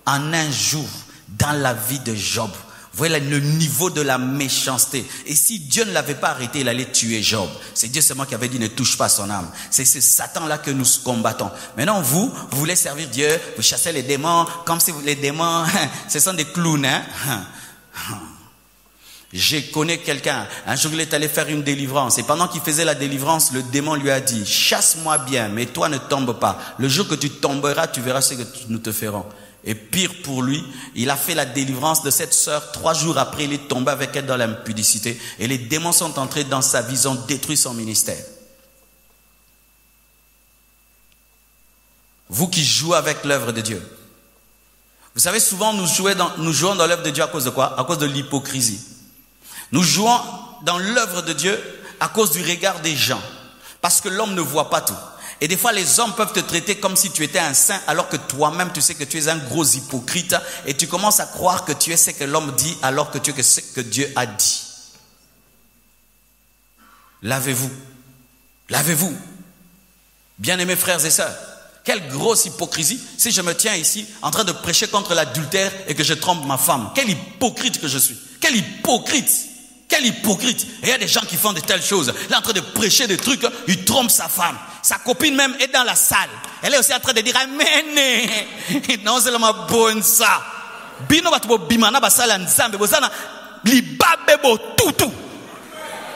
S2: en un jour dans la vie de Job. Voilà le niveau de la méchanceté. Et si Dieu ne l'avait pas arrêté, il allait tuer Job. C'est Dieu seulement qui avait dit ne touche pas son âme. C'est ce Satan-là que nous combattons. Maintenant, vous voulez servir Dieu, vous chassez les démons, comme si les démons, ce sont des clowns. Hein? Je connais quelqu'un, un jour il est allé faire une délivrance. Et pendant qu'il faisait la délivrance, le démon lui a dit, chasse-moi bien, mais toi ne tombe pas. Le jour que tu tomberas, tu verras ce que nous te ferons. Et pire pour lui, il a fait la délivrance de cette sœur. 3 jours après, il est tombé avec elle dans l'impudicité. Et les démons sont entrés dans sa vie, ils ont détruit son ministère. Vous qui jouez avec l'œuvre de Dieu. Vous savez, souvent nous jouons dans l'œuvre de Dieu à cause de quoi? À cause de l'hypocrisie. Nous jouons dans l'œuvre de Dieu à cause du regard des gens. Parce que l'homme ne voit pas tout. Et des fois, les hommes peuvent te traiter comme si tu étais un saint, alors que toi-même, tu sais que tu es un gros hypocrite. Et tu commences à croire que tu es ce que l'homme dit, alors que tu es ce que Dieu a dit. Lavez-vous. Lavez-vous. Bien-aimés frères et sœurs, quelle grosse hypocrisie si je me tiens ici en train de prêcher contre l'adultère et que je trompe ma femme. Quel hypocrite que je suis. Quel hypocrite. Quel hypocrite. Et il y a des gens qui font de telles choses. Il est en train de prêcher des trucs, il trompe sa femme. Sa copine même est dans la salle. Elle est aussi en train de dire amen. Non, c'est ma bonne ça. Bino batu bo bimana basala nzambe bozana libabe bo tutu.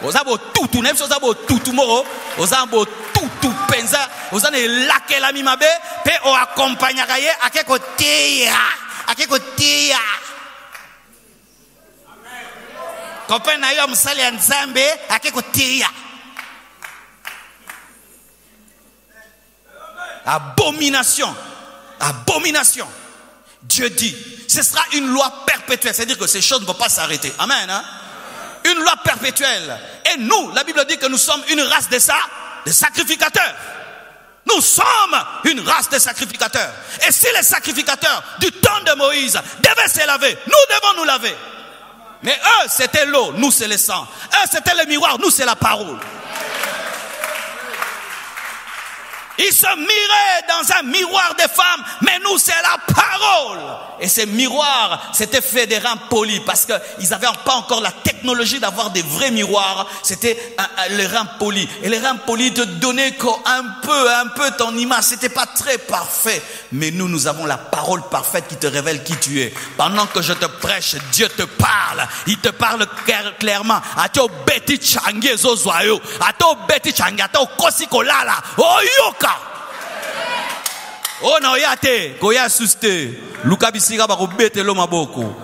S2: Oza bo tutu, nem so za bo tutu moro, oza bo tutu penza, oza ne lakela mi mabe pe o accompagnera ye akeko teya, akeko teya. Copain na yo msali ya nzambe akeko teya. Abomination. Abomination. Dieu dit, ce sera une loi perpétuelle. C'est-à-dire que ces choses ne vont pas s'arrêter. Amen. Hein? Une loi perpétuelle. Et nous, la Bible dit que nous sommes une race de sacrificateurs. Nous sommes une race de sacrificateurs. Et si les sacrificateurs du temps de Moïse devaient se laver, nous devons nous laver. Mais eux, c'était l'eau, nous c'est le sang. Eux, c'était le miroir, nous c'est la parole. Ils se miraient dans un miroir de femmes, mais nous c'est la parole. Et ces miroirs, c'était fait des reins polis parce qu'ils n'avaient pas encore la technologie d'avoir des vrais miroirs. C'était les reins polis. Et les reins polis te donnaient un peu ton image. C'était pas très parfait. Mais nous avons la parole parfaite qui te révèle qui tu es. Pendant que je te prêche, Dieu te parle. Il te parle clairement. Ato beti changi zozoayo. Ato beti changi. Ato kosi kolala. Oyoka. Oh na oyate. Koya suste. Luka bisika bako bete lo maboko.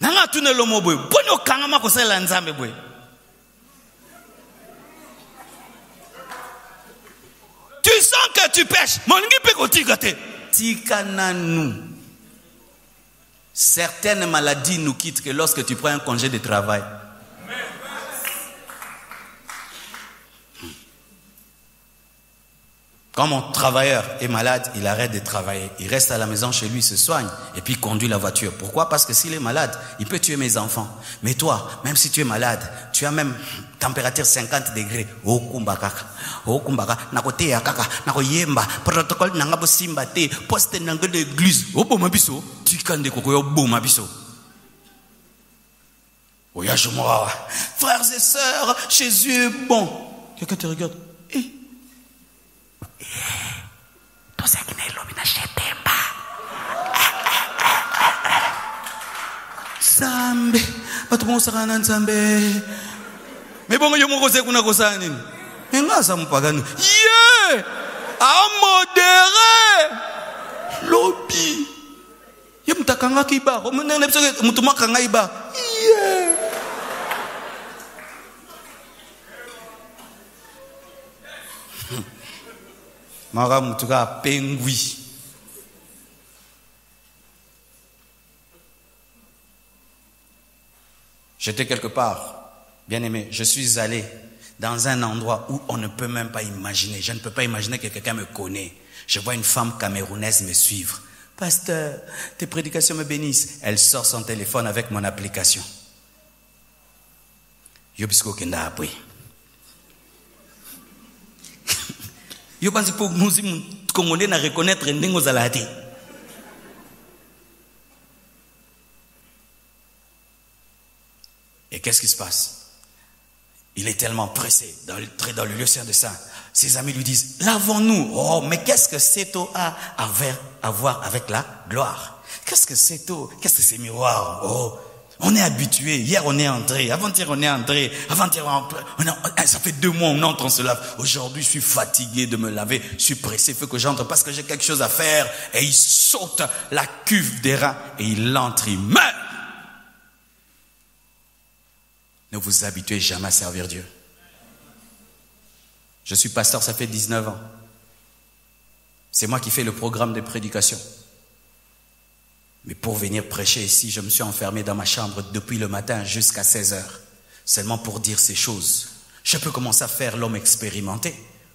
S2: Nanga tune lo mobwe. Bonyo kangama kosela nzambe bwe. Tu sens que tu pêches. Moningi pe kotigate. Tikananu. Certaines maladies nous quittent que lorsque tu prends un congé de travail. Quand mon travailleur est malade, il arrête de travailler. Il reste à la maison chez lui, se soigne et puis conduit la voiture. Pourquoi? Parce que s'il est malade, il peut tuer mes enfants. Mais toi, même si tu es malade, tu as même température 50 degrés. Oh kumbakaka, nakote ya kaka, nakoyemba, protocole nanga simba te, poste nanga de l'église. Oh boma biso, tu kande koko yo boma biso. Oh ya jomoa. Frères et sœurs, Jésus est bon. Quelqu'un te regarde. Zambe, batumosakana nzambe. Mebongo yo mokose kuna kosana nini? Engasa mpagani. Yeah! A modéré. Lobby. Ye mtakanga kiba. Omunene biso mutuma kanga iba. Yeah! Mara mutuka pengui. J'étais quelque part, bien aimé, je suis allé dans un endroit où on ne peut même pas imaginer. Je ne peux pas imaginer que quelqu'un me connaît. Je vois une femme camerounaise me suivre. Pasteur, tes prédications me bénissent. Elle sort son téléphone avec mon application. Yobisko kenda apui. Yo pense pour nous congolais na reconnaître ndengo zalati. Et qu'est-ce qui se passe? Il est tellement pressé d'entrer dans le lieu saint de saint. Ses amis lui disent, lavons-nous. Oh, mais qu'est-ce que cette eau a à voir avec la gloire? Qu'est-ce que cette eau? Qu'est-ce que ces miroirs? Oh, on est habitué. Hier, on est entré. Avant-hier, on est entré. Avant-hier, ça fait 2 mois, on entre, on se lave. Aujourd'hui, je suis fatigué de me laver. Je suis pressé, il faut que j'entre parce que j'ai quelque chose à faire. Et il saute la cuve des reins et il entre, il meurt. Ne vous habituez jamais à servir Dieu. Je suis pasteur, ça fait 19 ans. C'est moi qui fais le programme de prédication. Mais pour venir prêcher ici, je me suis enfermé dans ma chambre depuis le matin jusqu'à 16 heures. Seulement pour dire ces choses. Je peux commencer à faire l'homme expérimenté.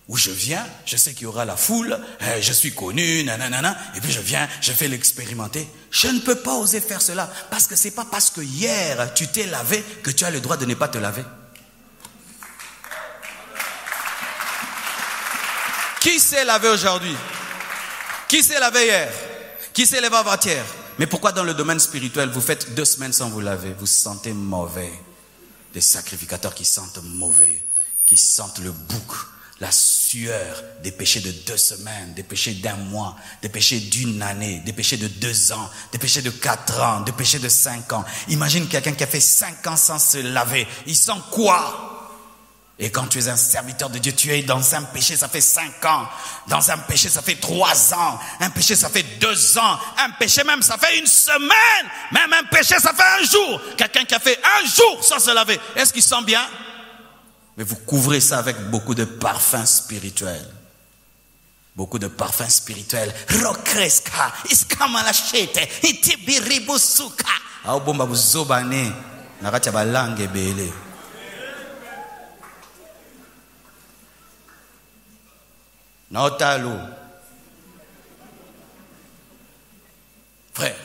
S2: Où je viens, je sais qu'il y aura la foule, je suis connu, nanana, et puis je viens, je fais l'expérimenter. Je ne peux pas oser faire cela, parce que c'est pas parce que hier tu t'es lavé que tu as le droit de ne pas te laver. Qui s'est lavé aujourd'hui? Qui s'est lavé hier? Qui s'est levé avant-hier? Mais pourquoi dans le domaine spirituel, vous faites 2 semaines sans vous laver? Vous sentez mauvais. Des sacrificateurs qui sentent mauvais, qui sentent le bouc. La sueur des péchés de 2 semaines, des péchés d'1 mois, des péchés d'1 année, des péchés de 2 ans, des péchés de 4 ans, des péchés de 5 ans. Imagine quelqu'un qui a fait 5 ans sans se laver. Il sent quoi? Et quand tu es un serviteur de Dieu, tu es dans un péché, ça fait 5 ans. Dans un péché, ça fait 3 ans. Un péché, ça fait 2 ans. Un péché même, ça fait 1 semaine. Même un péché, ça fait 1 jour. Quelqu'un qui a fait 1 jour sans se laver, est-ce qu'il sent bien? Mais vous couvrez ça avec beaucoup de parfums spirituels. Beaucoup de parfums spirituels. Rokreska, iskamalachete, itibiribusuka. Aobomba buzobane, nakati ya balange bele. Naotalo. Frère,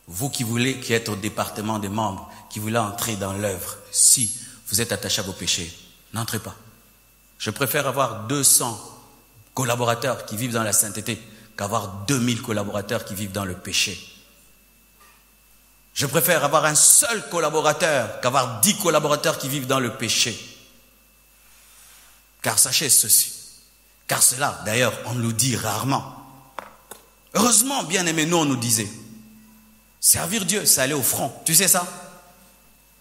S2: vous qui êtes au département des membres, qui voulez entrer dans l'œuvre, si vous êtes attaché à vos péchés, n'entrez pas. Je préfère avoir 200 collaborateurs qui vivent dans la sainteté qu'avoir 2000 collaborateurs qui vivent dans le péché. Je préfère avoir un seul collaborateur qu'avoir 10 collaborateurs qui vivent dans le péché. Car sachez ceci, car cela, d'ailleurs, on nous dit rarement. Heureusement, bien aimé, nous on nous disait, servir Dieu, c'est aller au front. Tu sais ça?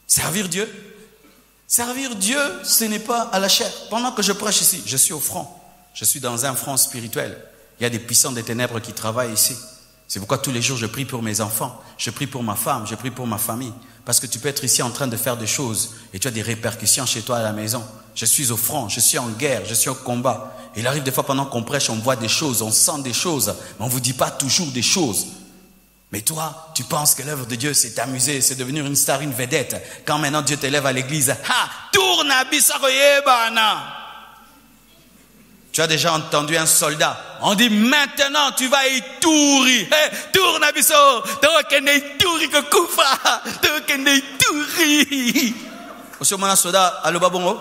S2: Servir Dieu, ce n'est pas à la chair. Pendant que je prêche ici, je suis au front. Je suis dans un front spirituel. Il y a des puissants des ténèbres qui travaillent ici. C'est pourquoi tous les jours, je prie pour mes enfants. Je prie pour ma femme. Je prie pour ma famille. Parce que tu peux être ici en train de faire des choses et tu as des répercussions chez toi à la maison. Je suis au front, je suis en guerre, je suis au combat. Il arrive des fois pendant qu'on prêche, on voit des choses, on sent des choses, mais on ne vous dit pas toujours des choses. Mais toi, tu penses que l'œuvre de Dieu, c'est t'amuser, c'est devenir une star, une vedette. Quand maintenant Dieu t'élève à l'église, ha, tourne à Bissaroyebana. Tu as déjà entendu un soldat. On dit maintenant tu vas Ituri. Hey, tourne abisso. Tokende Ituri que kufa. Tokende Ituri. Monsieur mon soldat, allo babongo.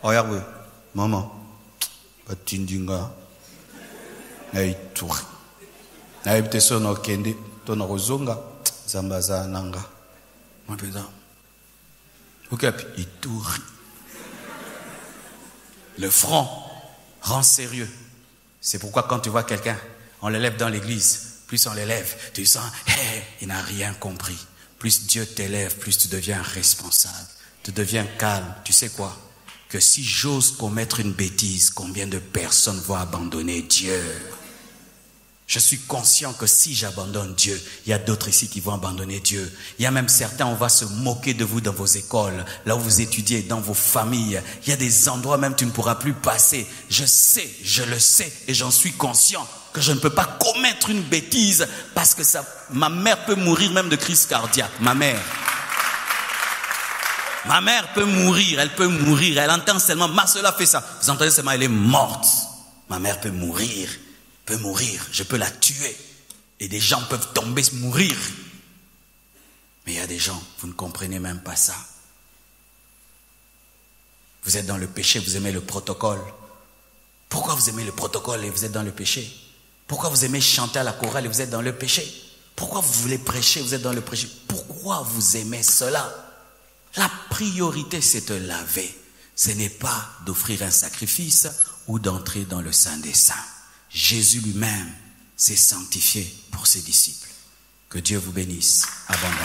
S2: Oh yarwe, maman. Batindinga. Ituri. Na ibte sono kende tona rozonga zambaza nanga. Mapeza. Okapi Ituri. Le front rend sérieux. C'est pourquoi quand tu vois quelqu'un, on l'élève dans l'église. Plus on l'élève, tu sens, hey, il n'a rien compris. Plus Dieu t'élève, plus tu deviens responsable. Tu deviens calme. Tu sais quoi? Que si j'ose commettre une bêtise, combien de personnes vont abandonner Dieu? Je suis conscient que si j'abandonne Dieu, il y a d'autres ici qui vont abandonner Dieu. Il y a même certains, on va se moquer de vous dans vos écoles, là où vous étudiez, dans vos familles. Il y a des endroits même où tu ne pourras plus passer. Je sais, je le sais, et j'en suis conscient que je ne peux pas commettre une bêtise parce que ça, ma mère peut mourir même de crise cardiaque. Ma mère peut mourir, elle entend seulement, Marcela fait ça. Vous entendez seulement, elle est morte. Ma mère peut mourir. Je peux la tuer. Et des gens peuvent tomber, mourir. Mais il y a des gens, vous ne comprenez même pas ça. Vous êtes dans le péché, vous aimez le protocole. Pourquoi vous aimez le protocole et vous êtes dans le péché? Pourquoi vous aimez chanter à la chorale et vous êtes dans le péché? Pourquoi vous voulez prêcher, vous êtes dans le péché? Pourquoi vous aimez cela? La priorité, c'est de laver. Ce n'est pas d'offrir un sacrifice ou d'entrer dans le Saint des Saints. Jésus lui-même s'est sanctifié pour ses disciples. Que Dieu vous bénisse abondamment.